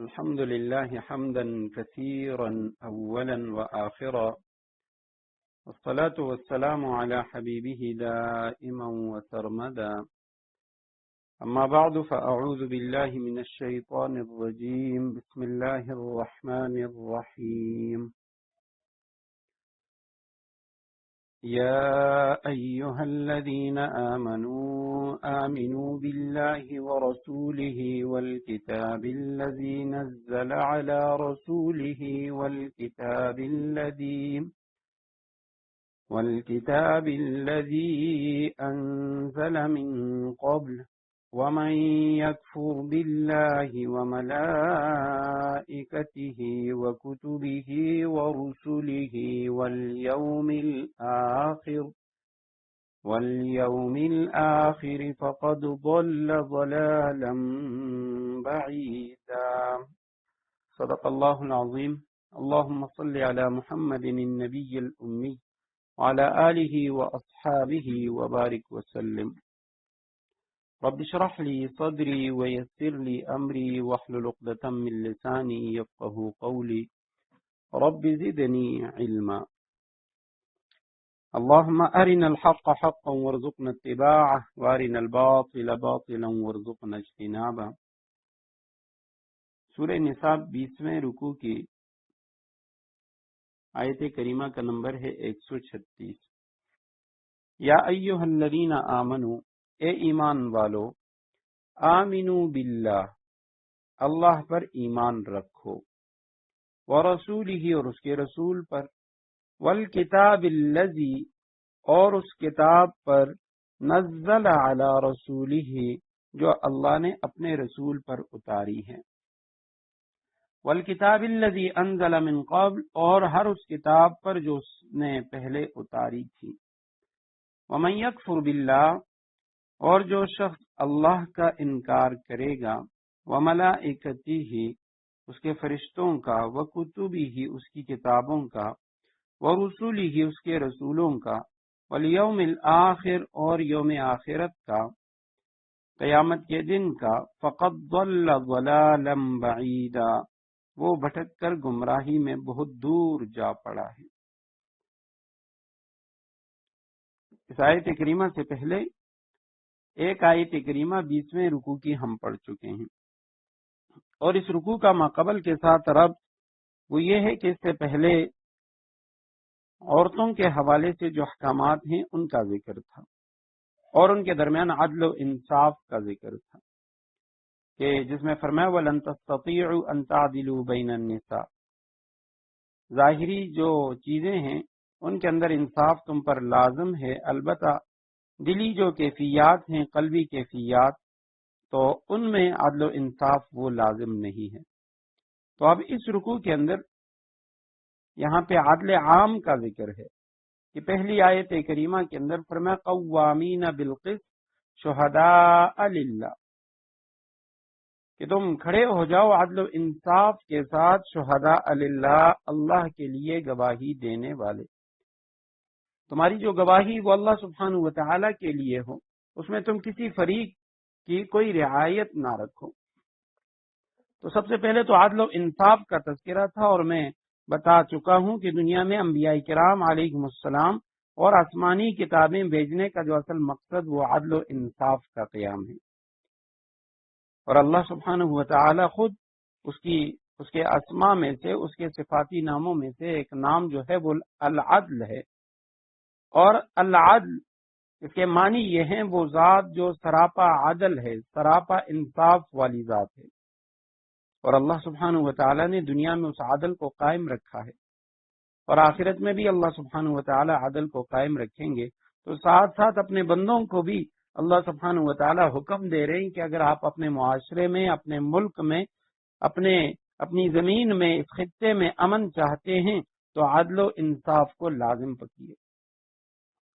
الحمد لله حمدا كثيرا أولا وآخرا، والصلاة والسلام على حبيبه دائما وسرمدا. أما بعد، فأعوذ بالله من الشيطان الرجيم. بسم الله الرحمن الرحيم. يا أيها الذين آمنوا بالله ورسوله والكتاب الذي نزل على رسوله والكتاب الذي أنزل من قبل، ومن يكفر بالله وملائكته وكتبه ورسله واليوم الآخر فقد ضل ضلالا بعيدا. صدق الله العظيم. اللهم صل على محمد النبي الأمي وعلى آله وأصحابه وبارك وسلم. رب اشرح لي صدري ويسر لي أمري واحلل عقدة من لساني يفقهوا قولي. رب زدني علما. اللهم أرنا الحق حقا وارزقنا اتباعه، وأرنا الباطل باطلا وارزقنا اجتنابه. سورہ نساء 20ویں رکوع کی آیت کریمہ کا نمبر ہے 136. یا ایھا الذین آمنوا، اے ایمان والو، آمنو باللہ، اللہ پر ایمان رکھو، ورسولہ، اور اس کے رسول پر، والکتاب الذی، اور اس کتاب پر، نزل علی رسولہ، جو اللہ نے اپنے رسول پر اتاری ہے، والکتاب الذی انزل من قبل، اور ہر اس کتاب پر جو اس نے پہلے اتاری تھی، ومن یکفر باللہ، اور جو شخص اللہ کا انکار کرے گا، وملائکتہ، اس کے فرشتوں کا، وکتبہ، اس کی کتابوں کا، ورسولہ، اس کے رسولوں کا، والیوم الآخر، اور یوم آخرت کا، قیامت کے دن کا، فقد ضل ضلالا بعیدا، وہ بھٹک کر گمراہی میں بہت دور جا پڑا ہے۔ اس آیت کریمہ سے پہلے ایک آیت کریمہ 20ویں رکوع کی ہم پڑھ چکے ہیں، اور اس رکوع کا ماقبل کے ساتھ ربط وہ یہ ہے کہ اس سے پہلے عورتوں کے حوالے سے جو احکامات ہیں ان کا ذکر تھا، اور ان کے درمیان عدل و انصاف کا ذکر تھا، کہ جس میں فرمایا وَلَن تَسْتَطِيعُوا أَن تَعْدِلُوا بَيْنَ النِّسَاءِ، ظاہری جو چیزیں ہیں ان کے اندر انصاف تم پر لازم ہے، البتہ دلی جو کیفیات ہیں، قلبی کیفیات، تو ان میں عدل و انصاف وہ لازم نہیں ہے۔ تو اب اس رکوع کے اندر یہاں پہ عدل عام کا ذکر ہے، کہ پہلی آیت کریمہ کے اندر فرمایا قوامین بالقسط شہداء للہ، کہ تم کھڑے ہو جاؤ عدل و انصاف کے ساتھ، شہداء للہ، اللہ کے لیے گواہی دینے والے۔ تمہاری جو گواہی وہ اللہ سبحانہ و تعالی کے لیے ہو، اس میں تم کسی فریق کی کوئی رعایت نہ رکھو۔ تو سب سے پہلے تو عدل و انصاف کا تذکرہ تھا، اور میں بتا چکا ہوں کہ دنیا میں انبیاء کرام علیہم السلام اور آسمانی کتابیں بھیجنے کا جو اصل مقصد وہ عدل و انصاف کا قیام ہے، اور اللہ سبحانہ و تعالی خود اس کے اسماء میں سے، اس کے صفاتی ناموں میں سے ایک نام جو ہے وہ العدل ہے، اور العدل اس کے معنی یہ ہیں وہ ذات جو سراپا عدل ہے، سراپا انصاف والی ذات ہے، اور اللہ سبحانہ و تعالی نے دنیا میں اس عدل کو قائم رکھا ہے، اور آخرت میں بھی اللہ سبحانہ و تعالی عدل کو قائم رکھیں گے۔ تو ساتھ ساتھ اپنے بندوں کو بھی اللہ سبحانہ و تعالی حکم دے رہے ہیں کہ اگر آپ اپنے معاشرے میں، اپنے ملک میں، اپنی زمین میں، اس خطے میں امن چاہتے ہیں تو عدل و انصاف کو لازم پکیے۔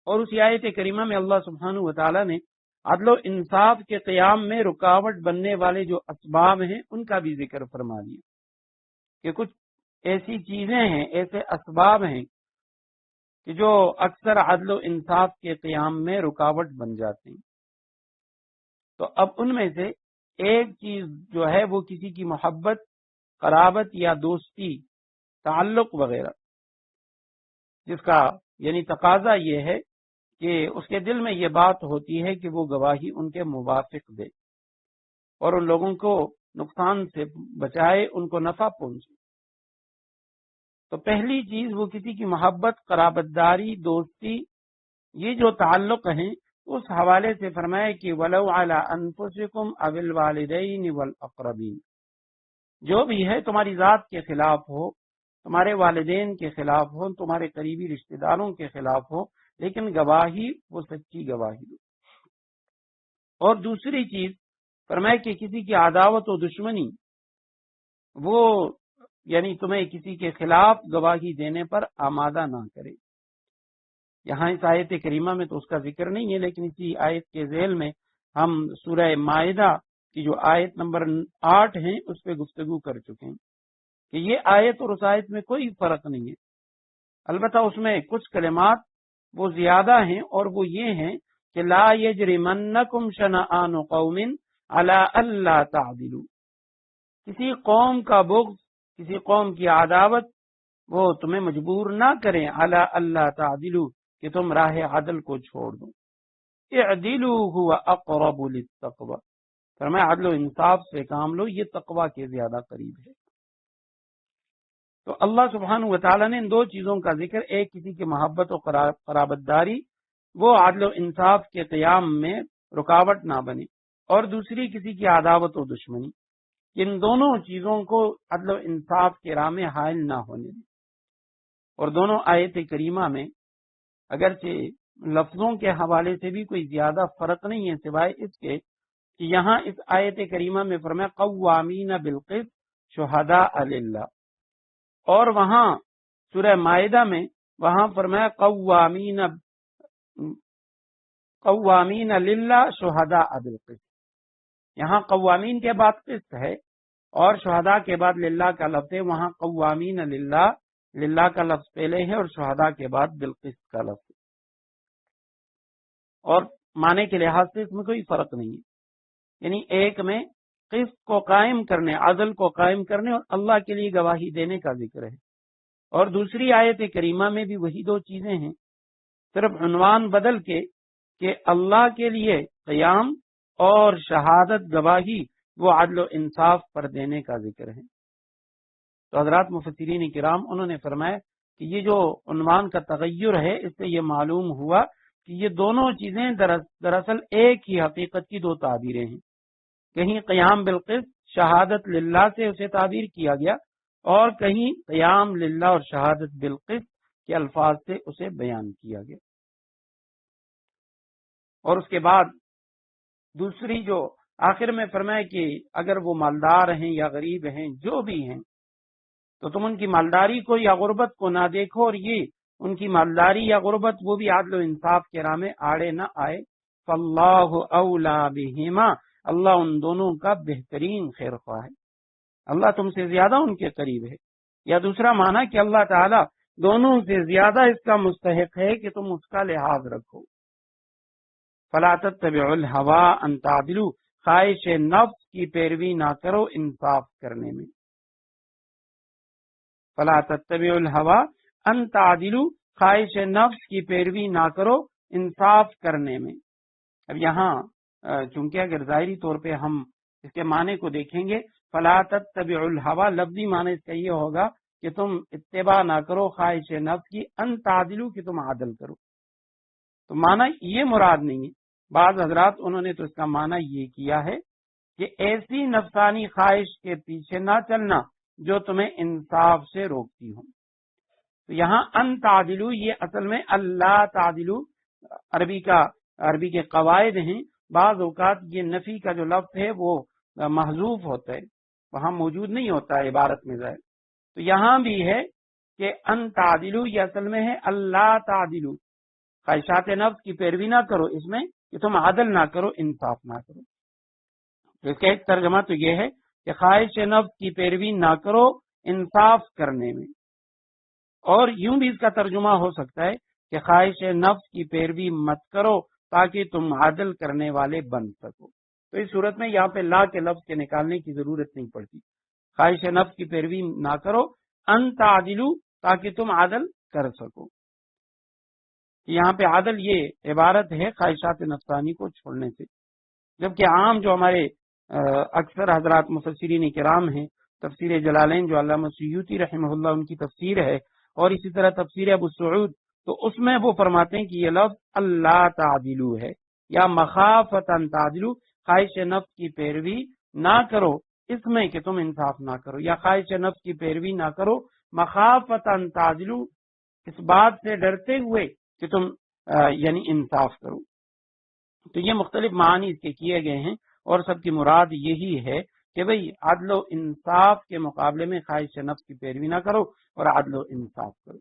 اور اس آیت کریمہ میں اللہ سبحانہ و تعالی نے عدل و انصاف کے قیام میں رکاوٹ بننے والے جو اسباب ہیں ان کا بھی ذکر فرما دیا، کہ کچھ ایسی چیزیں ہیں، ایسے اسباب ہیں کہ جو اکثر عدل و انصاف کے قیام میں رکاوٹ بن جاتے ہیں۔ تو اب ان میں سے ایک چیز جو ہے وہ کسی کی محبت قرابت یا دوستی، تعلق وغیرہ، جس کا یعنی تقاضا یہ ہے کہ اس کے دل میں یہ بات ہوتی ہے کہ وہ گواہی ان کے موافق دے اور ان لوگوں کو نقصان سے بچائے، ان کو نفع پہنچے۔ تو پہلی چیز وہ کسی کی محبت، قرابت داری، دوستی، یہ جو تعلق ہیں، اس حوالے سے فرمائے کہ وَلَوْ عَلَىٰ أَنفُسِكُمْ أَوِ الْوَالِدَيْنِ وَالْأَقْرَبِينَ، جو بھی ہے تمہاری ذات کے خلاف ہو، تمہارے والدین کے خلاف ہو، تمہارے قریبی رشتہ داروں کے خلاف ہو، لیکن گواہی وہ سچی گواہی دو۔ اور دوسری چیز فرمائے کہ کسی کی عداوت و دشمنی، وہ یعنی تمہیں کسی کے خلاف گواہی دینے پر آمادہ نہ کرے۔ یہاں اس آیت کریمہ میں تو اس کا ذکر نہیں ہے، لیکن اسی آیت کے ذیل میں ہم سورہ مائدہ کی جو آیت نمبر 8 ہے اس پہ گفتگو کر چکے ہیں کہ یہ آیت اور اس آیت میں کوئی فرق نہیں ہے، البتہ اس میں کچھ کلمات وہ زیادہ ہیں، اور وہ یہ ہیں کہ لا یجرمنکم شنآن قوم علی الا تعدلوا، کسی قوم کا بغض، کسی قوم کی عداوت وہ تمہیں مجبور نہ کریں علی الا تعدلوا کہ تم راہ عدل کو چھوڑ دو۔ اعدلوا هو اقرب للتقوی، فرمایا عدل و انصاف سے کام لو، یہ تقوی کے زیادہ قریب ہے۔ تو اللہ سبحانہ و تعالیٰ نے ان دو چیزوں کا ذکر، ایک کسی کی محبت و قرابت داری، وہ عدل و انصاف کے قیام میں رکاوٹ نہ بنے، اور دوسری کسی کی عداوت و دشمنی، ان دونوں چیزوں کو عدل و انصاف کے راہ میں حائل نہ ہونے دیں۔ اور دونوں آیت کریمہ میں اگرچہ لفظوں کے حوالے سے بھی کوئی زیادہ فرق نہیں ہے، سوائے اس کے کہ یہاں اس آیت کریمہ میں فرمایا قوامین بالقسط شہداء للہ، اور وہاں سورہ مائدہ میں وہاں فرمایا قوامین للہ شہداء بالقسط۔ یہاں قوامین کے بعد قسط ہے اور شہداء کے بعد للہ کا لفظ ہے، وہاں قوامین للہ، للہ کا لفظ پہلے ہے اور شہداء کے بعد بالقسط کا لفظ ہے، اور معنی کے لحاظ سے اس میں کوئی فرق نہیں ہے، یعنی ایک میں قسط کو قائم کرنے، عدل کو قائم کرنے اور اللہ کے لیے گواہی دینے کا ذکر ہے، اور دوسری آیت کریمہ میں بھی وہی دو چیزیں ہیں، صرف عنوان بدل کے کہ اللہ کے لیے قیام اور شہادت گواہی وہ عدل و انصاف پر دینے کا ذکر ہے۔ تو حضرات مفسرین کرام انہوں نے فرمایا کہ یہ جو عنوان کا تغیر ہے، اس سے یہ معلوم ہوا کہ یہ دونوں چیزیں دراصل ایک ہی حقیقت کی دو تعبیریں ہیں، کہیں قیام بالقسط شہادت للہ سے اسے تعبیر کیا گیا، اور کہیں قیام للہ اور شہادت بالقسط کے الفاظ سے اسے بیان کیا گیا۔ اور اس کے بعد دوسری جو آخر میں فرمایا کہ اگر وہ مالدار ہیں یا غریب ہیں، جو بھی ہیں، تو تم ان کی مالداری کو یا غربت کو نہ دیکھو، اور یہ ان کی مالداری یا غربت وہ بھی عدل و انصاف کے راہ میں آڑے نہ آئے۔ فاللہ اولا بہما، اللہ ان دونوں کا بہترین خیر خواہ ہے، اللہ تم سے زیادہ ان کے قریب ہے، یا دوسرا معنی کہ اللہ تعالیٰ دونوں سے زیادہ اس کا مستحق ہے کہ تم اس کا لحاظ رکھو۔ فلا تتبعوا الہوی ان تعدلوا، خواہش نفس کی پیروی نہ کرو انصاف کرنے میں۔ فلا تتبعوا الہوی ان تعدلوا، خواہش نفس کی پیروی نہ کرو انصاف کرنے میں۔ اب یہاں چونکہ اگر ظاہری طور پہ ہم اس کے معنی کو دیکھیں گے، فلا تتبعوا الہوی، لفظی معنی اس کا یہ ہوگا کہ تم اتباع نہ کرو خواہش نفس کی، ان تعدلوا کہ تم عدل کرو، تو معنی یہ مراد نہیں ہے۔ بعض حضرات انہوں نے تو اس کا معنی یہ کیا ہے کہ ایسی نفسانی خواہش کے پیچھے نہ چلنا جو تمہیں انصاف سے روکتی ہوں۔ تو یہاں ان تعدلوا یہ اصل میں اللہ تعدلوا عربی کے قواعد ہیں، بعض اوقات یہ نفی کا جو لفظ ہے وہ محذوف ہوتا ہے، وہاں موجود نہیں ہوتا ہے عبارت میں ظاہر، تو یہاں بھی ہے کہ ان تعدلوا یہ اصل میں ہے اللہ تعدلوا، خواہشات نفس کی پیروی نہ کرو، اس میں کہ تم عدل نہ کرو، انصاف نہ کرو۔ تو اس کا ایک ترجمہ تو یہ ہے کہ خواہش نفس کی پیروی نہ کرو انصاف کرنے میں، اور یوں بھی اس کا ترجمہ ہو سکتا ہے کہ خواہش نفس کی پیروی مت کرو تاکہ تم عدل کرنے والے بن سکو۔ تو اس صورت میں یہاں پہ لا کے لفظ کے نکالنے کی ضرورت نہیں پڑتی، خواہش نفس کی پیروی نہ کرو، ان تعدلوا تاکہ تم عدل کر سکو۔ یہاں پہ عدل یہ عبارت ہے خواہشات نفسانی کو چھوڑنے سے، جبکہ عام جو ہمارے اکثر حضرات مفسرین کرام ہیں، تفسیر جلالین جو علامہ سیوطی رحمہ اللہ ان کی تفسیر ہے، اور اسی طرح تفسیر ابو سعود، تو اس میں وہ فرماتے ہیں کہ یہ لفظ اللہ تعدلو ہے، یا مخافتا تعدلو، خواہش نفس کی پیروی نہ کرو اس میں کہ تم انصاف نہ کرو، یا خواہش نفس کی پیروی نہ کرو مخافتا تعدلو، اس بات سے ڈرتے ہوئے کہ تم یعنی انصاف کرو۔ تو یہ مختلف معنی اس کے کیے گئے ہیں، اور سب کی مراد یہی ہے کہ بھئی عدل و انصاف کے مقابلے میں خواہش نفس کی پیروی نہ کرو اور عدل و انصاف کرو۔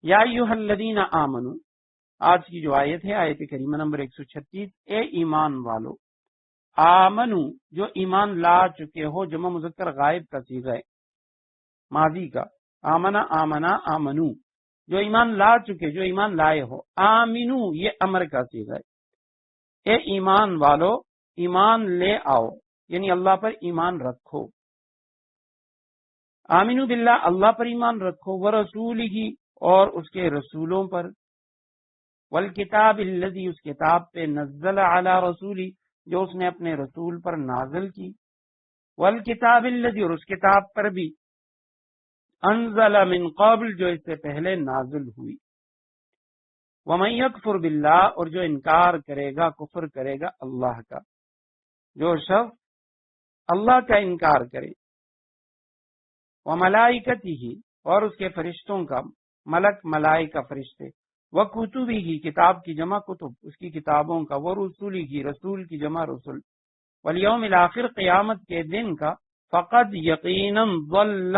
یا ایھا الذین آمنو، آج کی جو آیت ہے آیت کریمہ نمبر 136، اے ایمان والو، آمنو جو ایمان لا چکے ہو، جمع مذکر غائب کا صیغہ ہے ماضی کا، آمنا آمنا آمنو، جو ایمان لا چکے، جو ایمان لائے ہو، آمنو یہ امر کا صیغہ ہے، اے ایمان والو ایمان لے آؤ، یعنی اللہ پر ایمان رکھو، آمنو باللہ اللہ پر ایمان رکھو، ورسولہ اور اس کے رسولوں پر، والکتاب الذی اس کتاب پہ، نزل علی رسولی جو اس نے اپنے رسول پر نازل کی، والکتاب الذی اور اس کتاب پر بھی، انزل من قبل جو اس سے پہلے نازل ہوئی، ومن یکفر باللہ اور جو انکار کرے گا، کفر کرے گا اللہ کا، جو شخص اللہ کا انکار کرے، وملائکتہ اور اس کے فرشتوں کا، ملک ملائکہ فرشتے، وکتبہ کتاب کی جمع کتب اس کی کتابوں کا، ورسولہ رسول کی جمع رسول، والیوم الآخر قیامت کے دن کا، فقد یقینا ضل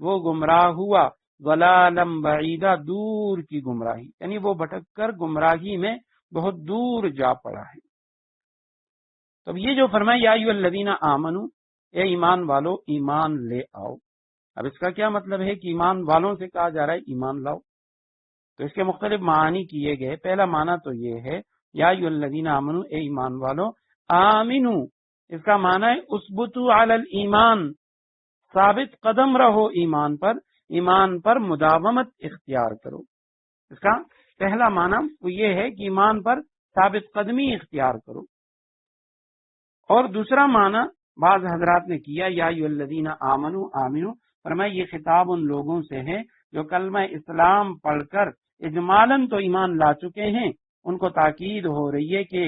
وہ گمراہ ہوا، ضلالا بعیدا دور کی گمراہی، یعنی وہ بھٹک کر گمراہی میں بہت دور جا پڑا ہے۔ تو یہ جو فرمایا یا ایھا الذین آمنو، اے ایمان والو ایمان لے آؤ، اب اس کا کیا مطلب ہے کہ ایمان والوں سے کہا جا رہا ہے ایمان لاؤ؟ تو اس کے مختلف معنی کیے گئے۔ پہلا معنی تو یہ ہے یا ایھا الذین آمنو اے ایمان والو، آمنو اس کا معنی ہے اثبتوا علی الایمان، ثابت قدم رہو ایمان پر مداومت اختیار کرو۔ اس کا پہلا معنی وہ یہ ہے کہ ایمان پر ثابت قدمی اختیار کرو، اور دوسرا معنی بعض حضرات نے کیا یا ایھا الذین آمنو آمنو، فرمایا یہ خطاب ان لوگوں سے ہے جو کلمہ اسلام پڑھ کر اجمالاً تو ایمان لا چکے ہیں، ان کو تاکید ہو رہی ہے کہ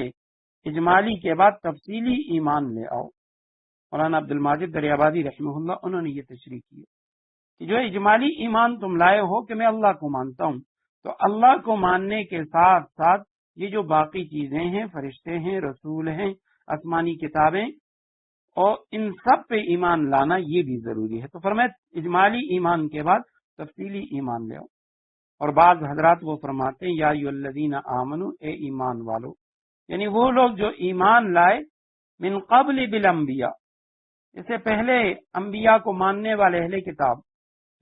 اجمالی کے بعد تفصیلی ایمان لے آؤ۔ مولانا عبد الماجد دریابادی رحمہ اللہ انہوں نے یہ تشریح کی کہ جو اجمالی ایمان تم لائے ہو کہ میں اللہ کو مانتا ہوں، تو اللہ کو ماننے کے ساتھ ساتھ یہ جو باقی چیزیں ہیں، فرشتے ہیں، رسول ہیں، آسمانی کتابیں، اور ان سب پہ ایمان لانا یہ بھی ضروری ہے۔ تو فرمایا اجمالی ایمان کے بعد تفصیلی ایمان لے آؤ۔ اور بعض حضرات وہ فرماتے ہیں یا ایھا الذین آمنو اے ایمان والو، یعنی وہ لوگ جو ایمان لائے من قبل بالانبیاء، اس سے پہلے انبیاء کو ماننے والے اہل کتاب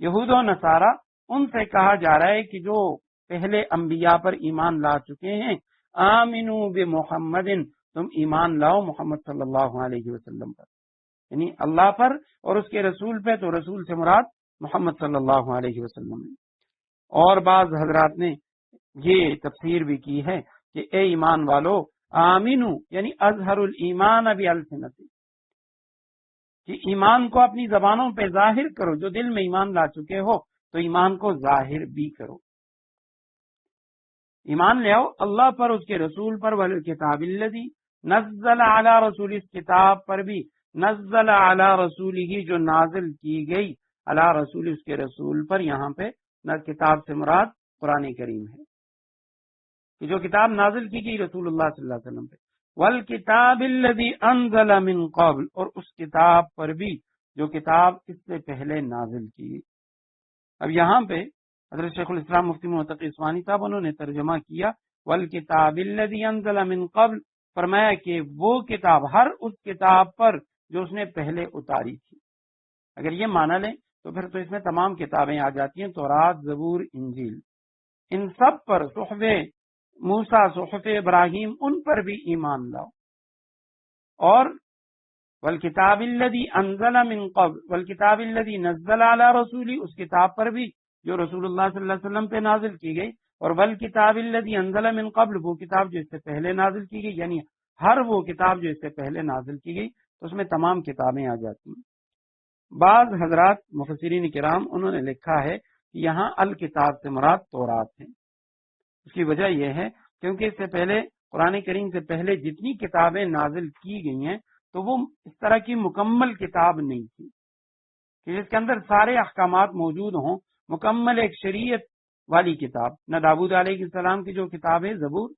یہود و نصارہ، ان سے کہا جا رہا ہے کہ جو پہلے انبیاء پر ایمان لا چکے ہیں، آمنو بمحمد تم ایمان لاؤ محمد صلی اللہ علیہ وسلم پر، یعنی اللہ پر اور اس کے رسول پہ، تو رسول سے مراد محمد صلی اللہ علیہ وسلم ہے۔ اور بعض حضرات نے یہ تفسیر بھی کی ہے کہ اے ایمان والو آمنو یعنی اظہر الایمان بالسنتی، کہ ایمان کو اپنی زبانوں پہ ظاہر کرو، جو دل میں ایمان لا چکے ہو تو ایمان کو ظاہر بھی کرو، ایمان لے آؤ اللہ پر، اس کے رسول پر، والکتاب الذی نزل علی رسول، اس کتاب پر بھی، نزل علی رسولہ جو نازل کی گئی، علی رسول اس کے رسول پر، یہاں پہ نہ کتاب سے مراد قرآن کریم ہے کہ جو کتاب نازل کی گئی رسول اللہ صلی اللہ علیہ وسلم پہ، والکتاب الذی انزل من قبل اور اس کتاب پر بھی جو کتاب اس سے پہلے نازل کی گئی۔ اب یہاں پہ حضرت شیخ الاسلام مفتی متقی عثمانی صاحب انہوں نے ترجمہ کیا والکتاب الذی انزل من قبل، فرمایا کہ وہ کتاب ہر اس کتاب پر جو اس نے پہلے اتاری تھی۔ اگر یہ مانا لیں تو پھر تو اس میں تمام کتابیں آ جاتی ہیں، تورات، زبور، انجیل، ان سب پر، صحف موسیٰ، صحف ابراہیم، ان پر بھی ایمان لاؤ۔ اور والکتاب الذی انزل من قبل والکتاب الذی نزل علی رسولی، اس کتاب پر بھی جو رسول اللہ صلی اللہ علیہ وسلم پہ نازل کی گئی، اور والکتاب الذی انزل من قبل، وہ کتاب جو اس سے پہلے نازل کی گئی، یعنی ہر وہ کتاب جو اس سے پہلے نازل کی گئی تو اس میں تمام کتابیں آ جاتی ہیں۔ بعض حضرات مفسرین کرام انہوں نے لکھا ہے کہ یہاں الکتاب سے مراد تورات ہے۔ اس کی وجہ یہ ہے کیونکہ اس سے پہلے قرآن کریم سے پہلے جتنی کتابیں نازل کی گئی ہیں تو وہ اس طرح کی مکمل کتاب نہیں تھی کہ جس کے اندر سارے احکامات موجود ہوں، مکمل ایک شریعت والی کتاب۔ نہ داؤد علیہ السلام کی جو کتاب ہے زبور،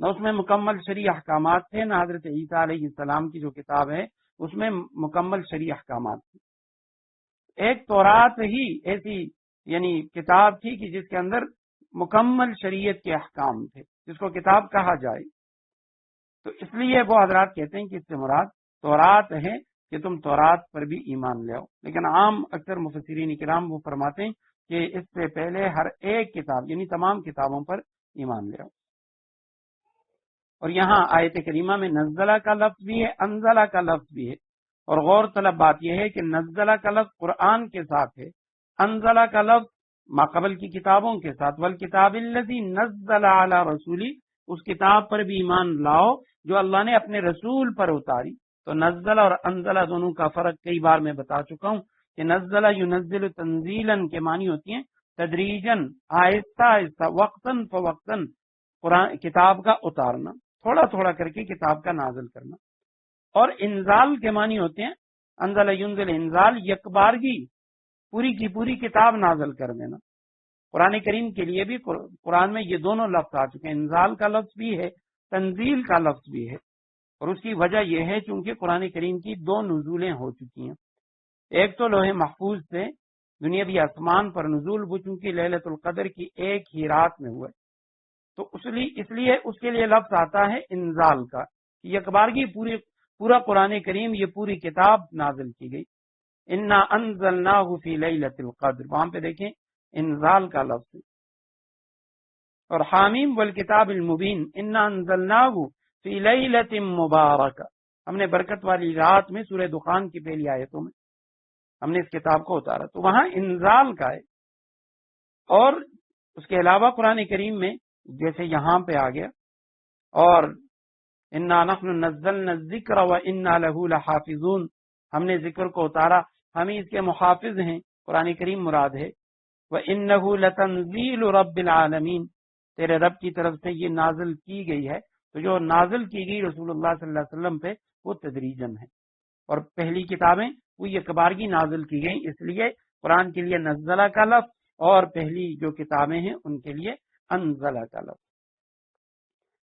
نہ اس میں مکمل شرعی احکامات تھے، نہ حضرت عیسیٰ علیہ السلام کی جو کتاب ہے اس میں مکمل شرعی احکامات تھے۔ ایک تورات ہی ایسی یعنی کتاب تھی کہ جس کے اندر مکمل شریعت کے احکام تھے، جس کو کتاب کہا جائے۔ تو اس لیے وہ حضرات کہتے ہیں کہ اس سے مراد تورات ہے کہ تم تورات پر بھی ایمان لے آؤ، لیکن عام اکثر مفسرین کرام وہ فرماتے ہیں کہ اس سے پہلے ہر ایک کتاب یعنی تمام کتابوں پر ایمان لے آؤ۔ اور یہاں آیت کریمہ میں نزلہ کا لفظ بھی ہے، انزلہ کا لفظ بھی ہے، اور غور طلب بات یہ ہے کہ نزلہ کا لفظ قرآن کے ساتھ ہے، انزلہ کا لفظ ماقبل کی کتابوں کے ساتھ۔ والکتاب الذی نزل علی رسولی، اس کتاب پر بھی ایمان لاؤ جو اللہ نے اپنے رسول پر اتاری۔ تو نزل اور انزلہ دونوں کا فرق کئی بار میں بتا چکا ہوں کہ نزلہ ینزل تنزیلاً کے معنی ہوتی ہیں تدریجاً، آہستہ آہستہ، وقتاً فوقتاً قرآن کتاب کا اتارنا، تھوڑا تھوڑا کر کے کتاب کا نازل کرنا۔ اور انزال کے معنی ہوتے ہیں انزل ینزل، انزال یکبارگی پوری کی پوری کتاب نازل کر دینا۔ قرآن کریم کے لیے بھی قرآن میں یہ دونوں لفظ آ چکے ہیں، انزال کا لفظ بھی ہے، تنزیل کا لفظ بھی ہے، اور اس کی وجہ یہ ہے چونکہ قرآن کریم کی دو نزولیں ہو چکی ہیں۔ ایک تو لوح محفوظ سے دنیاوی آسمان پر نزول، وہ چونکہ لیلۃ القدر کی ایک ہی رات میں ہوا ہے، تو اس لیے اس کے لیے لفظ آتا ہے انزال کا، یکبارگی پورا قرآن کریم یہ پوری کتاب نازل کی گئی۔ انا انزلناہ فی لیلۃ القدر، وہاں پہ دیکھیں انزال کا لفظ ہے۔ اور حامیم والکتاب المبین، انا انزلناہ فی لیلۃ مبارکہ، ہم نے برکت والی رات میں، سورہ دخان کی پہلی آیتوں میں ہم نے اس کتاب کو اتارا، تو وہاں انزال کا ہے۔ اور اس کے علاوہ قرآن کریم میں جیسے یہاں پہ آ گیا، اور انا نحن نزلنا الذکر وانا لہ لحافظون، ہم نے ذکر کو اتارا، ہم ہی اس کے محافظ ہیں، قرآن کریم مراد ہے۔ وَإِنَّهُ لَتَنزِيلُ رَبِّ الْعَالَمِينَ، تیرے رب کی طرف سے یہ نازل کی گئی ہے۔ تو جو نازل کی گئی رسول اللہ صلی اللہ علیہ وسلم پہ وہ تدریجن ہے، اور پہلی کتابیں وہ یکبارگی نازل کی گئی، اس لیے قرآن کے لیے نزلہ کا لفظ، اور پہلی جو کتابیں ہیں ان کے لیے انزلہ کا لفظ۔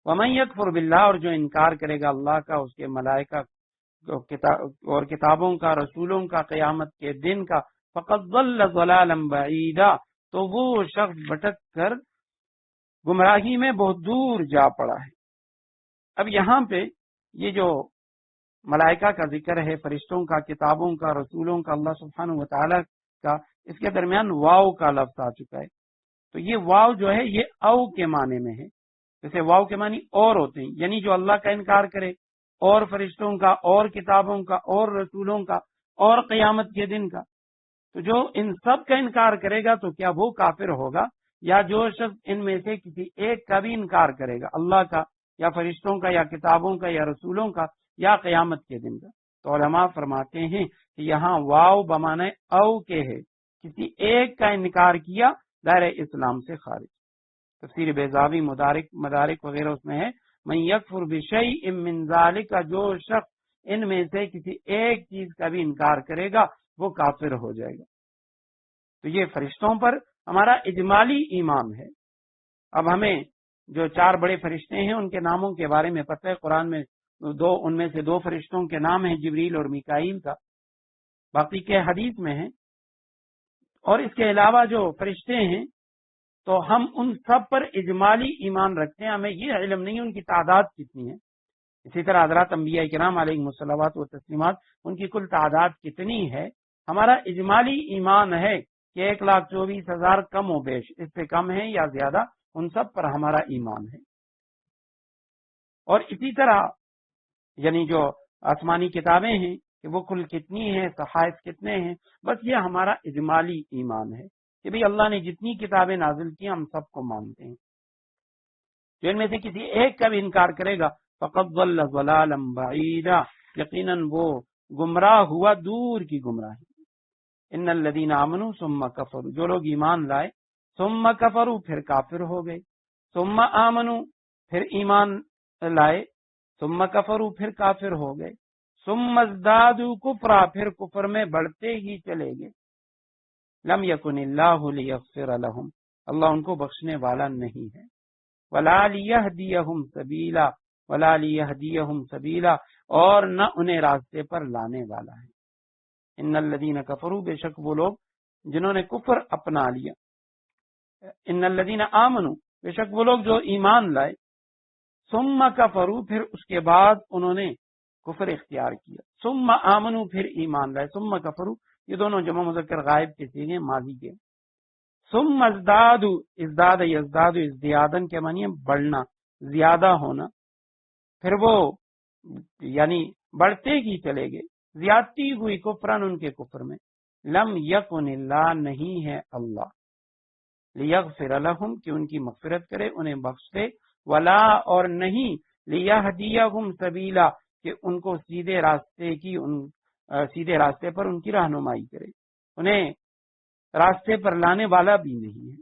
وَمَن يَكْفُرْ بِاللَّهِ، اور جو انکار کرے گا اللہ کا، اس کے ملائکہ اور کتابوں کا، رسولوں کا، قیامت کے دن کا، فَقَدْ ضَلَّ ضَلَالًا بَعِيدًا، تو وہ شخص بھٹک کر گمراہی میں بہت دور جا پڑا ہے۔ اب یہاں پہ یہ جو ملائکہ کا ذکر ہے، فرشتوں کا، کتابوں کا، رسولوں کا، اللہ سبحانہ وتعالی کا، اس کے درمیان واو کا لفظ آ چکا ہے۔ تو یہ واو جو ہے یہ او کے معنی میں ہے، جیسے واو کے معنی اور ہوتے ہیں، یعنی جو اللہ کا انکار کرے، اور فرشتوں کا، اور کتابوں کا، اور رسولوں کا، اور قیامت کے دن کا، تو جو ان سب کا انکار کرے گا تو کیا وہ کافر ہوگا؟ یا جو شخص ان میں سے کسی ایک کا بھی انکار کرے گا، اللہ کا یا فرشتوں کا یا کتابوں کا یا رسولوں کا یا قیامت کے دن کا، تو علماء فرماتے ہیں کہ یہاں واو بمعنی او کے ہے، کسی ایک کا انکار کیا دائرہ اسلام سے خارج۔ تفسیر بیضاوی مدارک وغیرہ اس میں ہے من یکفر بشیء من ذالک، جو شخص ان میں سے کسی ایک چیز کا بھی انکار کرے گا وہ کافر ہو جائے گا۔ تو یہ فرشتوں پر ہمارا اجمالی ایمان ہے۔ اب ہمیں جو چار بڑے فرشتے ہیں ان کے ناموں کے بارے میں پتہ ہے، قرآن میں ان میں سے دو فرشتوں کے نام ہیں جبریل اور میکائیل کا، باقی کے حدیث میں ہیں۔ اور اس کے علاوہ جو فرشتے ہیں تو ہم ان سب پر اجمالی ایمان رکھتے ہیں، ہمیں یہ علم نہیں ان کی تعداد کتنی ہے۔ اسی طرح حضرات انبیاء کرام علیہ الصلوات و تسلیمات، ان کی کل تعداد کتنی ہے، ہمارا اجمالی ایمان ہے کہ 1,24,000 کم و بیش، اس سے کم ہے یا زیادہ، ان سب پر ہمارا ایمان ہے۔ اور اسی طرح یعنی جو آسمانی کتابیں ہیں کہ وہ کل کتنی ہے، صحائف کتنے ہیں، بس یہ ہمارا اجمالی ایمان ہے کہ بھئی اللہ نے جتنی کتابیں نازل کی ہم سب کو مانتے ہیں. جو ان میں سے کسی ایک کا بھی انکار کرے گا فقد ضل ضلالا بعیدا، یقیناً وہ گمراہ ہوا دور کی گمراہی. ان الذین آمنوا ثم کفروا، جو لوگ ایمان لائے ثم کفروا پھر کافر ہو گئے، ثم آمنوا پھر ایمان لائے، ثم کفروا پھر کافر ہو گئے، ثم ازدادوا کفرا پھر کفر میں بڑھتے ہی چلے گئے. لم یکن اللہ لیغفر لهم، اللہ ان کو بخشنے والا نہیں ہے. ولا لیہدیہم سبیلا، ولا لیہدیہم سبیلا، اور نہ انہیں راستے پر لانے والا ہے. ان الذین کفروا، بے شک وہ لوگ جنہوں نے کفر اپنا لیا. ان الذین آمنوا، بے شک وہ لوگ جو ایمان لائے، ثم کفروا پھر اس کے بعد انہوں نے کفر اختیار کیا، ثم آمنوا پھر ایمان لائے، ثم کفروا یہ دونوں جمع مذکر غائب کے صیغے ماضی کے. ثم ازدادوا، ازداد یزداد ازدیادن کے معنی بڑھنا، زیادہ ہونا، پھر وہ یعنی بڑھتے ہی چلے گئے، زیادتی ہوئی کفرن ان کے کفر میں. لم یکن اللہ، نہیں ہے اللہ، لیغفر لہم کہ ان کی مغفرت کرے، انہیں بخش دے، ولا اور نہیں لیہدیہم سبیلا کہ ان کو سیدھے راستے پر ان کی رہنمائی کرے، انہیں راستے پر لانے والا بھی نہیں ہے.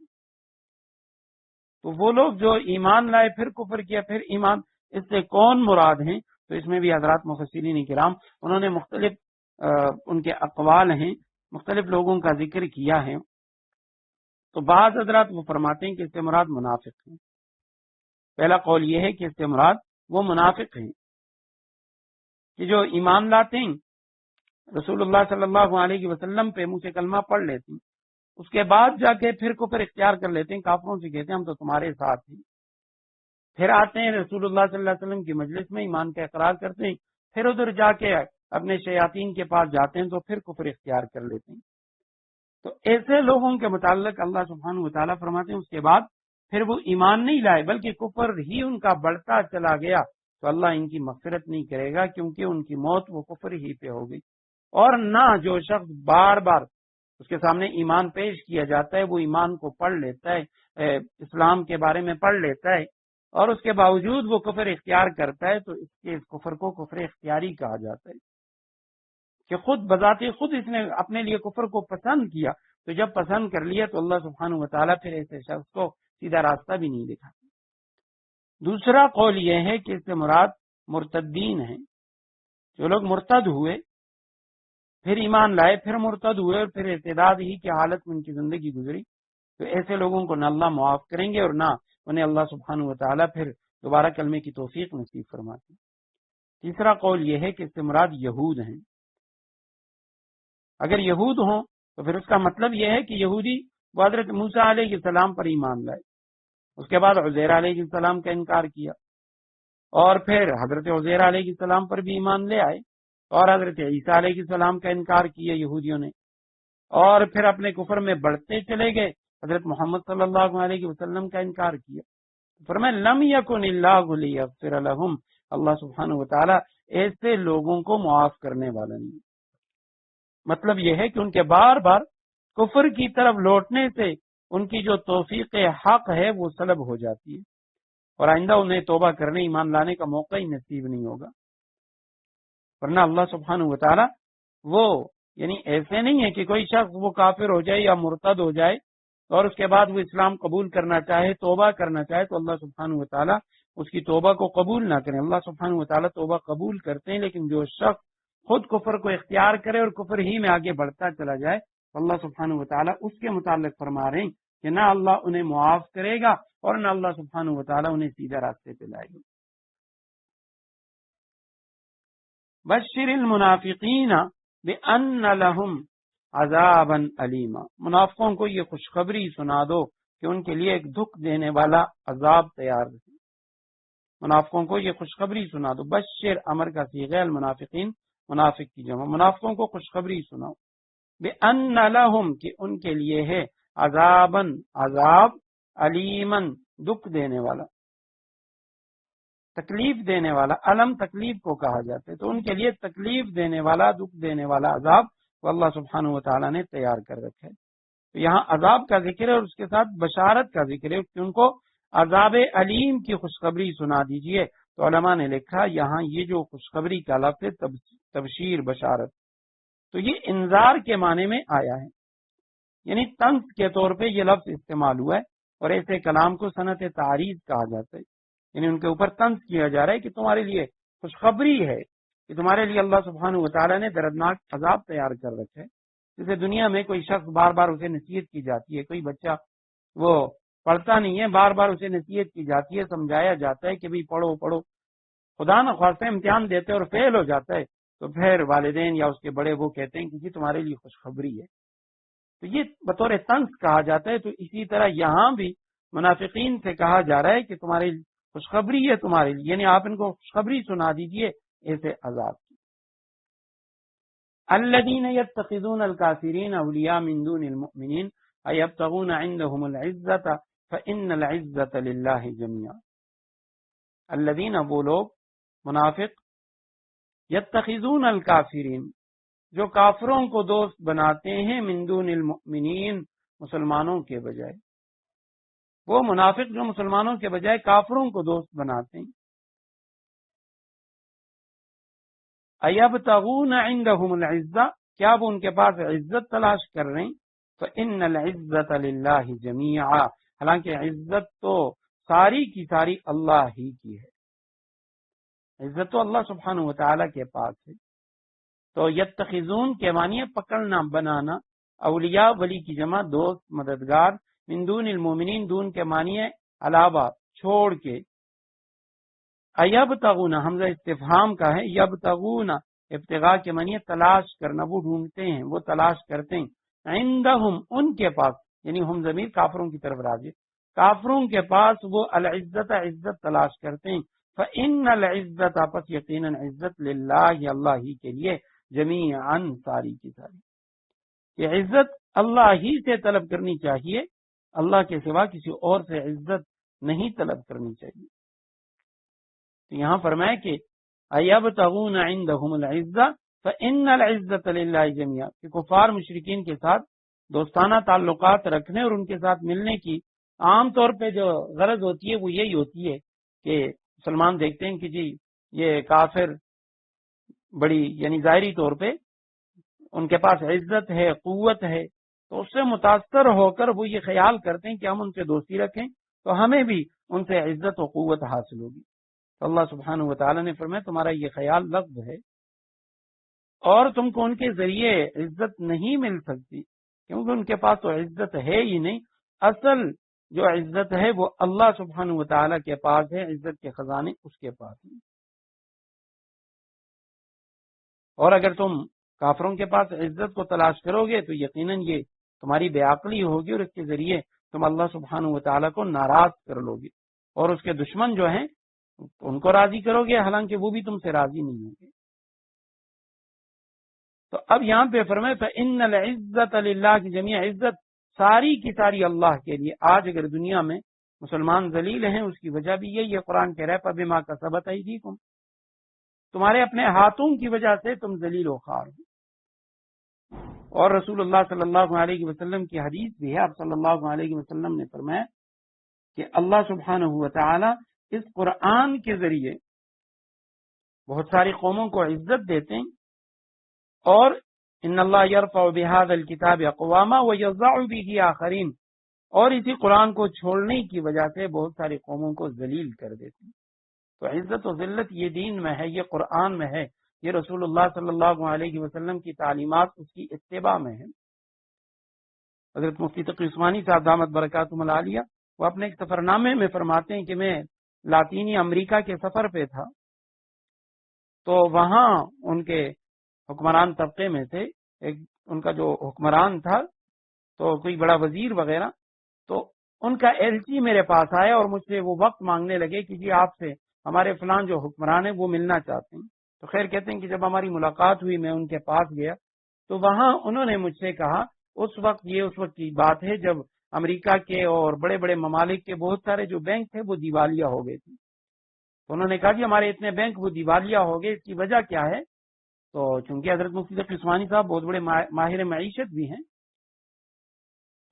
تو وہ لوگ جو ایمان لائے پھر کفر کیا پھر ایمان، اس سے کون مراد ہیں؟ تو اس میں بھی حضرات مفسرین کرام انہوں نے مختلف ان کے اقوال ہیں، مختلف لوگوں کا ذکر کیا ہے. تو بعض حضرات وہ فرماتے ہیں کہ اس سے مراد منافق ہیں. پہلا قول یہ ہے کہ اس سے مراد وہ منافق ہیں کہ جو ایمان لاتے ہیں، رسول اللہ صلی اللہ علیہ وسلم پہ منہ سے کلمہ پڑھ لیتے ہیں، اس کے بعد جا کے پھر کفر اختیار کر لیتے ہیں، کافروں سے کہتے ہیں ہم تو تمہارے ساتھ ہیں. پھر آتے ہیں رسول اللہ صلی اللہ علیہ وسلم کی مجلس میں ایمان کا اقرار کرتے ہیں، پھر ادھر جا کے اپنے شیاطین کے پاس جاتے ہیں تو پھر کفر اختیار کر لیتے ہیں. تو ایسے لوگوں کے متعلق اللہ سبحانہ و تعالیٰ فرماتے ہیں اس کے بعد پھر وہ ایمان نہیں لائے بلکہ کفر ہی ان کا بڑھتا چلا گیا تو اللہ ان کی مغفرت نہیں کرے گا، کیونکہ ان کی موت وہ کفر ہی پہ ہو گئی. اور نہ جو شخص بار بار اس کے سامنے ایمان پیش کیا جاتا ہے وہ ایمان کو پڑھ لیتا ہے، اسلام کے بارے میں پڑھ لیتا ہے، اور اس کے باوجود وہ کفر اختیار کرتا ہے، تو اس کفر کو کفر اختیاری کہا جاتا ہے کہ خود بذات خود اس نے اپنے لیے کفر کو پسند کیا. تو جب پسند کر لیا تو اللہ سبحانہ و تعالیٰ پھر ایسے شخص کو سیدھا راستہ بھی نہیں دکھاتا. دوسرا قول یہ ہے کہ اس سے مراد مرتدین ہیں، جو لوگ مرتد ہوئے پھر ایمان لائے پھر مرتد ہوئے اور پھر ارتداد ہی کی حالت میں ان کی زندگی گزری، تو ایسے لوگوں کو نہ اللہ معاف کریں گے اور نہ انہیں اللہ سبحانہ و تعالیٰ پھر دوبارہ کلمے کی توفیق نصیب فرماتے ہیں. تیسرا قول یہ ہے کہ اس سے مراد یہود ہیں. اگر یہود ہوں تو پھر اس کا مطلب یہ ہے کہ یہودی وہ حضرت موسیٰ علیہ السلام پر ایمان لائے، اس کے بعد عزیر علیہ السلام کا انکار کیا، اور پھر حضرت عزیر علیہ السلام پر بھی ایمان لے آئے، اور حضرت عیسیٰ علیہ السلام کا انکار کیا یہودیوں نے، اور پھر اپنے کفر میں بڑھتے چلے گئے، حضرت محمد صلی اللہ علیہ وسلم کا انکار کیا. فرمایا لم یکن اللہ لیغفر لہم، اللہ سبحانہ و تعالیٰ ایسے لوگوں کو معاف کرنے والا نہیں. مطلب یہ ہے کہ ان کے بار بار کفر کی طرف لوٹنے سے ان کی جو توفیق حق ہے وہ سلب ہو جاتی ہے، اور آئندہ انہیں توبہ کرنے ایمان لانے کا موقع ہی نصیب نہیں ہوگا. ورنہ اللہ سبحانہ و تعالیٰ وہ یعنی ایسے نہیں ہے کہ کوئی شخص وہ کافر ہو جائے یا مرتد ہو جائے اور اس کے بعد وہ اسلام قبول کرنا چاہے، توبہ کرنا چاہے، تو اللہ سبحانہ و تعالیٰ اس کی توبہ کو قبول نہ کریں. اللہ سبحانہ و تعالیٰ توبہ قبول کرتے ہیں، لیکن جو شخص خود کفر کو اختیار کرے اور کفر ہی میں آگے بڑھتا چلا جائے تو اللہ سبحانہ و تعالیٰ اس کے متعلق فرما رہے ہیں کہ نہ اللہ انہیں معاف کرے گا اور نہ اللہ سبحانہ و تعالیٰ انہیں سیدھا راستے پہ لائے گا. بشر المنافقین بأن لهم عذابا علیما، منافقوں کو یہ خوشخبری سنا دو کہ ان کے لیے ایک دکھ دینے والا عذاب تیار ہے. منافقوں کو یہ خوشخبری سنا دو. بشر امر کا صیغہ، المنافقین منافق کی جمع، منافقوں کو خوشخبری سناؤ. بأن لهم کہ ان کے لیے ہے عذابا عذاب، علیما دکھ دینے والا. تکلیف دینے والا، علم تکلیف کو کہا جاتا ہے، تو ان کے لیے تکلیف دینے والا، دکھ دینے والا عذاب وہ اللہ سبحانہ و تعالیٰ نے تیار کر رکھا ہے۔ تو یہاں عذاب کا ذکر ہے اور اس کے ساتھ بشارت کا ذکر ہے کہ ان کو عذاب علیم کی خوشخبری سنا دیجئے۔ تو علماء نے لکھا یہاں یہ جو خوشخبری کا لفظ ہے تبشیر، بشارت، تو یہ انذار کے معنی میں آیا ہے، یعنی طنز کے طور پہ یہ لفظ استعمال ہوا ہے، اور ایسے کلام کو صنعت تعریض کہا جاتا ہے، یعنی ان کے اوپر طنز کیا جا رہا ہے کہ تمہارے لیے خوشخبری ہے کہ تمہارے لیے اللہ سبحانہ و تعالیٰ نے دردناک عذاب تیار کر رکھا ہے۔ جیسے دنیا میں کوئی شخص بار بار اسے نصیحت کی جاتی ہے، کوئی بچہ وہ پڑھتا نہیں ہے، بار بار اسے نصیحت کی جاتی ہے، سمجھایا جاتا ہے کہ بھئی پڑھو پڑھو، خدا نخواستہ امتحان دیتے اور فیل ہو جاتا ہے، تو پھر والدین یا اس کے بڑے وہ کہتے ہیں کہ جی تمہارے لیے خوشخبری ہے، تو یہ بطور طنز کہا جاتا ہے۔ تو اسی طرح یہاں بھی منافقین سے کہا جا رہا ہے کہ تمہاری خوشخبری ہے تمہارے لیے، یعنی آپ ان کو خوشخبری سنا دیجئے ایسے عذاب کی۔ الذین یتخذون الکافرین اولیاء من دون المؤمنین ایبتغون عندهم العزۃ فإن العزۃ للہ جميعا۔ الذین، وہ لوگ، منافق، یتخذون الکافرین، جو کافروں کو دوست بناتے ہیں، من دون المؤمنین، مسلمانوں کے بجائے، وہ منافق جو مسلمانوں کے بجائے کافروں کو دوست بناتے ہیں، ایبتغون عندهم العزہ، کیا وہ ان کے پاس عزت تلاش کر رہے ہیں؟ فإن العزت للہ جمیعا، حالانکہ عزت تو ساری کی ساری اللہ ہی کی ہے، عزت تو اللہ سبحانہ و تعالی کے پاس ہے۔ تو یتخذون کے معنی ہے پکڑنا، بنانا، اولیاء ولی کی جمع دوست، مددگار، من دون المومنین، دون کے معنی ہے علاوہ، چھوڑ کے، ایبتغون، حمزہ استفہام کا ہے، یبتغون ابتغاء کے معنی ہے تلاش کرنا، وہ ڈھونڈتے ہیں، وہ تلاش کرتے ہیں، عندہم، ان کے پاس، یعنی ہم ضمیر کافروں کی طرف راجع، کافروں کے پاس وہ العزت، عزت تلاش کرتے ہیں، فإن العزت، پس یقینا عزت، للہ، اللہ ہی کے لیے، جمیعا، ساری کی ساری، یہ عزت اللہ ہی سے طلب کرنی چاہیے، اللہ کے سوا کسی اور سے عزت نہیں طلب کرنی چاہیے۔ تو یہاں فرمایا کہ ایبتغون عندهم العزہ فإن العزۃ للہ جميعا، کہ کفار مشرکین کے ساتھ دوستانہ تعلقات رکھنے اور ان کے ساتھ ملنے کی عام طور پہ جو غرض ہوتی ہے وہ یہی ہوتی ہے کہ مسلمان دیکھتے ہیں کہ جی یہ کافر بڑی، یعنی ظاہری طور پہ ان کے پاس عزت ہے، قوت ہے، تو اس سے متاثر ہو کر وہ یہ خیال کرتے ہیں کہ ہم ان سے دوستی رکھیں تو ہمیں بھی ان سے عزت و قوت حاصل ہوگی۔ تو اللہ سبحانہ و تعالیٰ نے فرمایا تمہارا یہ خیال لغو ہے، اور تم کو ان کے ذریعے عزت نہیں مل سکتی، کیونکہ ان کے پاس تو عزت ہے ہی نہیں، اصل جو عزت ہے وہ اللہ سبحانہ و تعالیٰ کے پاس ہے، عزت کے خزانے اس کے پاس ہیں۔ اور اگر تم کافروں کے پاس عزت کو تلاش کرو گے تو یقیناً یہ تمہاری بے عقلی ہوگی، اور اس کے ذریعے تم اللہ سبحانہ و تعالیٰ کو ناراض کر لو گے، اور اس کے دشمن جو ہیں ان کو راضی کرو گے، حالانکہ وہ بھی تم سے راضی نہیں ہوں گے۔ تو اب یہاں پہ فرمائے فإن العزت للہ کی جمیع، عزت ساری کی ساری اللہ کے لیے۔ آج اگر دنیا میں مسلمان ذلیل ہیں اس کی وجہ بھی یہی ہے، قرآن کہہ رہا ہے فبما کسبت ایدیکم، تمہارے اپنے ہاتھوں کی وجہ سے تم ذلیل و خوار ہو۔ اور رسول اللہ صلی اللہ علیہ وسلم کی حدیث بھی ہے، آپ صلی اللہ علیہ وسلم نے فرمایا کہ اللہ سبحانہ و تعالی اس قرآن کے ذریعے بہت ساری قوموں کو عزت دیتے ہیں، اور ان اللہ یرفع بہذا الکتاب اقواما ویضع بہ آخرین، اور اسی قرآن کو چھوڑنے کی وجہ سے بہت ساری قوموں کو ذلیل کر دیتے ہیں۔ تو عزت و ذلت یہ دین میں ہے، یہ قرآن میں ہے، یہ رسول اللہ صلی اللہ علیہ وسلم کی تعلیمات اس کی اتباع میں ہے۔ حضرت مفتی تقی عثمانی صاحب دامت برکاتہم العالیہ وہ اپنے ایک سفر نامے میں فرماتے ہیں کہ میں لاطینی امریکہ کے سفر پہ تھا، تو وہاں ان کے حکمران طبقے میں سے ایک ان کا جو حکمران تھا تو کوئی بڑا وزیر وغیرہ، تو ان کا ایلچی میرے پاس آیا اور مجھ سے وہ وقت مانگنے لگے کہ جی آپ سے ہمارے فلان جو حکمران ہیں وہ ملنا چاہتے ہیں۔ تو خیر کہتے ہیں کہ جب ہماری ملاقات ہوئی میں ان کے پاس گیا تو وہاں انہوں نے مجھ سے کہا، اس وقت کی بات ہے جب امریکہ کے اور بڑے بڑے ممالک کے بہت سارے جو بینک تھے وہ دیوالیہ ہو گئے تھے، تو انہوں نے کہا جی ہمارے اتنے بینک وہ دیوالیہ ہو گئے، اس کی وجہ کیا ہے؟ تو چونکہ حضرت مفتی تقی عثمانی صاحب بہت بڑے ماہر معیشت بھی ہیں،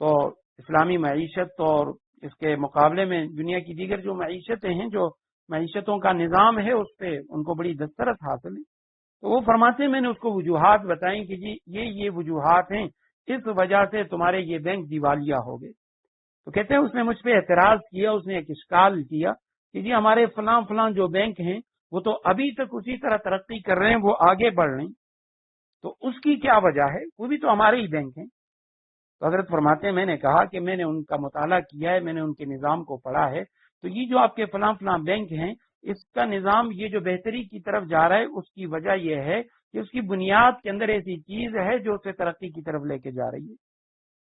تو اسلامی معیشت اور اس کے مقابلے میں دنیا کی دیگر جو معیشتیں ہیں، جو معیشتوں کا نظام ہے، اس پہ ان کو بڑی دسترس حاصل ہے۔ تو وہ فرماتے ہیں میں نے اس کو وجوہات بتائیں کہ جی یہ وجوہات ہیں، اس وجہ سے تمہارے یہ بینک دیوالیہ ہو گئے۔ تو کہتے ہیں اس نے مجھ پہ اعتراض کیا، اس نے ایک اشکال کیا کہ جی ہمارے فلاں فلاں جو بینک ہیں وہ تو ابھی تک اسی طرح ترقی کر رہے ہیں، وہ آگے بڑھ رہے ہیں، تو اس کی کیا وجہ ہے؟ وہ بھی تو ہمارے ہی بینک ہیں۔ تو حضرت فرماتے ہیں میں نے کہا کہ میں نے ان کا مطالعہ کیا ہے، میں نے ان کے نظام کو پڑھا ہے، تو یہ جو آپ کے فلاں فلاں بینک ہیں، اس کا نظام یہ جو بہتری کی طرف جا رہا ہے، اس کی وجہ یہ ہے کہ اس کی بنیاد کے اندر ایسی چیز ہے جو اسے ترقی کی طرف لے کے جا رہی ہے۔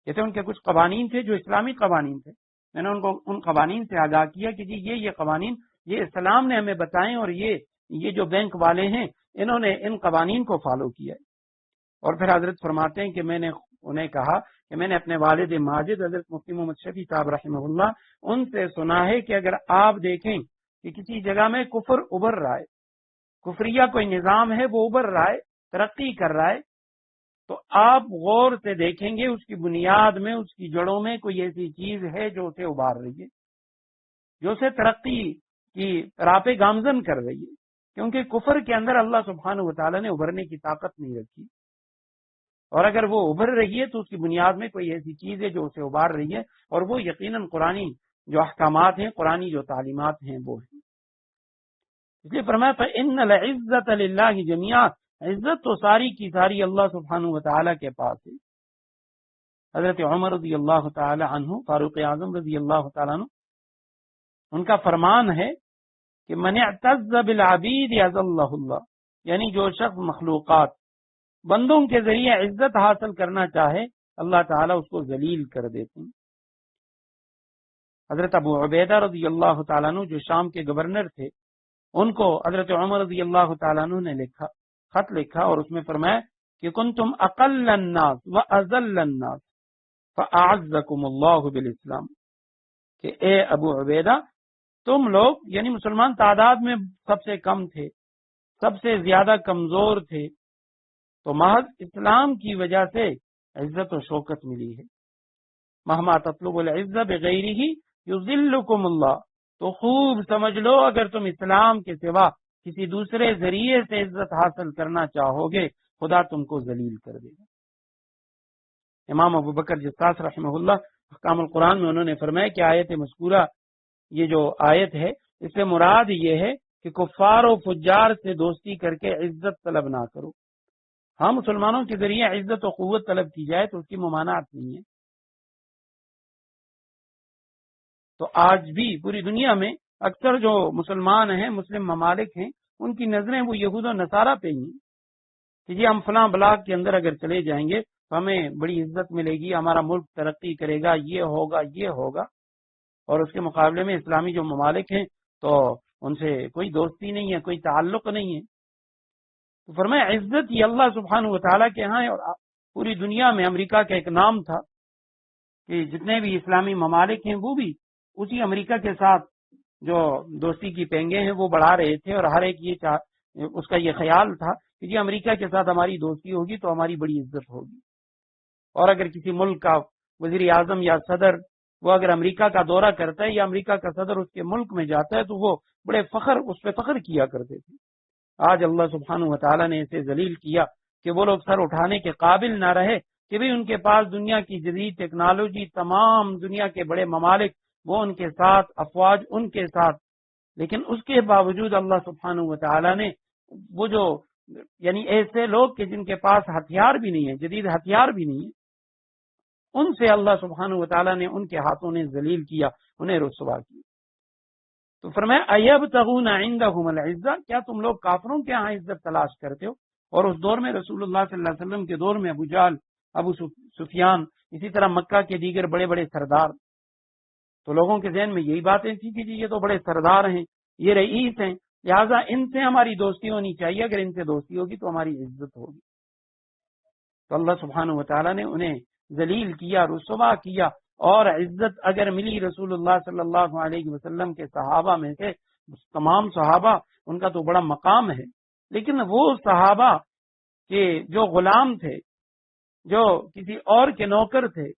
جیسے ان کے کچھ قوانین تھے جو اسلامی قوانین تھے، میں نے ان کو ان قوانین سے آگاہ کیا کہ جی یہ قوانین یہ اسلام نے ہمیں بتائیں، اور یہ جو بینک والے ہیں انہوں نے ان قوانین کو فالو کیا ہے۔ اور پھر حضرت فرماتے ہیں کہ میں نے انہیں کہا کہ میں نے اپنے والد ماجد حضرت مفتی محمد شفیع صاحب رحمہ اللہ ان سے سنا ہے کہ اگر آپ دیکھیں کہ کسی جگہ میں کفر ابھر رہا ہے، کفریہ کوئی نظام ہے وہ ابھر رہا ہے، ترقی کر رہا ہے، تو آپ غور سے دیکھیں گے اس کی بنیاد میں، اس کی جڑوں میں کوئی ایسی چیز ہے جو اسے ابھار رہی ہے، جو اسے ترقی کی راہ پہ گامزن کر رہی ہے، کیونکہ کفر کے اندر اللہ سبحانہ و تعالیٰ نے ابھرنے کی طاقت نہیں رکھی، اور اگر وہ ابھر رہی ہے تو اس کی بنیاد میں کوئی ایسی چیز ہے جو اسے ابھار رہی ہے، اور وہ یقیناً قرآنی جو احکامات ہیں، قرآنی جو تعلیمات ہیں وہ ہیں۔ اس لیے فرمایا فَإِنَّ الْعِزَّةَ لِلَّهِ جَمِيعًا، عزت تو ساری کی ساری اللہ سبحانہ و تعالیٰ کے پاس ہے۔ حضرت عمر رضی اللہ تعالی عنہ، فاروق اعظم رضی اللہ تعالیٰ عنہ، ان کا فرمان ہے کہ من اعتز بالعبید اذلہ اللہ، یعنی جو شخص مخلوقات بندوں کے ذریعے عزت حاصل کرنا چاہے اللہ تعالیٰ اس کو ذلیل کر دیتے ہیں۔ حضرت ابو عبیدہ رضی اللہ تعالیٰ عنہ جو شام کے گورنر تھے، ان کو حضرت عمر رضی اللہ تعالیٰ عنہ نے خط لکھا، اور اس میں فرمایا کہ کنتم اقل الناس واذل الناس فاعزکم اللہ بالاسلام، کہ اے ابو عبیدہ تم لوگ یعنی مسلمان تعداد میں سب سے کم تھے، سب سے زیادہ کمزور تھے، تو محض اسلام کی وجہ سے عزت و شوکت ملی ہے۔ مہما تطلب العزت بغیرہ یذلکم اللہ، تو خوب سمجھ لو اگر تم اسلام کے سوا کسی دوسرے ذریعے سے عزت حاصل کرنا چاہو گے خدا تم کو ذلیل کر دے گا۔ امام ابو بکر جساس رحمہ اللہ احکام القرآن میں انہوں نے فرمایا کہ آیت مذکورہ یہ جو آیت ہے اس سے مراد یہ ہے کہ کفار و فجار سے دوستی کر کے عزت طلب نہ کرو۔ ہاں مسلمانوں کے ذریعے عزت و قوت طلب کی جائے تو اس کی ممانعت نہیں ہے۔ تو آج بھی پوری دنیا میں اکثر جو مسلمان ہیں، مسلم ممالک ہیں، ان کی نظریں وہ یہود و نصارہ پہ ہی ہیں کہ جی ہم فلاں بلاک کے اندر اگر چلے جائیں گے تو ہمیں بڑی عزت ملے گی، ہمارا ملک ترقی کرے گا، یہ ہوگا یہ ہوگا، اور اس کے مقابلے میں اسلامی جو ممالک ہیں تو ان سے کوئی دوستی نہیں ہے، کوئی تعلق نہیں ہے۔ تو فرمایا عزت یہ اللہ سبحانہ و تعالیٰ کے ہاں ہے، اور پوری دنیا میں امریکہ کا ایک نام تھا کہ جتنے بھی اسلامی ممالک ہیں وہ بھی اسی امریکہ کے ساتھ جو دوستی کی پینگیں ہیں وہ بڑھا رہے تھے، اور ہر ایک اس کا یہ خیال تھا کہ جی امریکہ کے ساتھ ہماری دوستی ہوگی تو ہماری بڑی عزت ہوگی، اور اگر کسی ملک کا وزیر اعظم یا صدر وہ اگر امریکہ کا دورہ کرتا ہے یا امریکہ کا صدر اس کے ملک میں جاتا ہے تو وہ بڑے اس پہ فخر کیا کرتے تھے۔ آج اللہ سبحانہ و تعالیٰ نے اسے ذلیل کیا کہ وہ لوگ سر اٹھانے کے قابل نہ رہے کہ بھی ان کے پاس دنیا کی جدید ٹیکنالوجی، تمام دنیا کے بڑے ممالک وہ ان کے ساتھ، افواج ان کے ساتھ، لیکن اس کے باوجود اللہ سبحانہ و تعالیٰ نے وہ جو یعنی ایسے لوگ کہ جن کے پاس ہتھیار بھی نہیں ہے، جدید ہتھیار بھی نہیں ہے، ان سے اللہ سبحانہ و تعالیٰ نے ان کے ہاتھوں نے ذلیل کیا، انہیں رسوا کیا۔ تو فرمایا ایبتغون عندہم العزہ، کیا تم لوگ کافروں کے ہاں عزت تلاش کرتے ہو؟ اور اس دور میں رسول اللہ صلی اللہ علیہ وسلم کے دور میں ابو جہل، ابو سفیان، اسی طرح مکہ کے دیگر بڑے بڑے سردار، تو لوگوں کے ذہن میں یہی باتیں تھی کہ جی یہ تو بڑے سردار ہیں، یہ رئیس ہیں، لہٰذا ان سے ہماری دوستی ہونی چاہیے، اگر ان سے دوستی ہوگی تو ہماری عزت ہوگی۔ تو اللہ سبحانہ و تعالیٰ نے انہیں ذلیل کیا، رسوا کیا، اور عزت اگر ملی رسول اللہ صلی اللہ علیہ وسلم کے صحابہ میں سے تمام صحابہ ان کا تو بڑا مقام ہے، لیکن وہ صحابہ کہ جو غلام تھے، جو کسی اور کے نوکر تھے،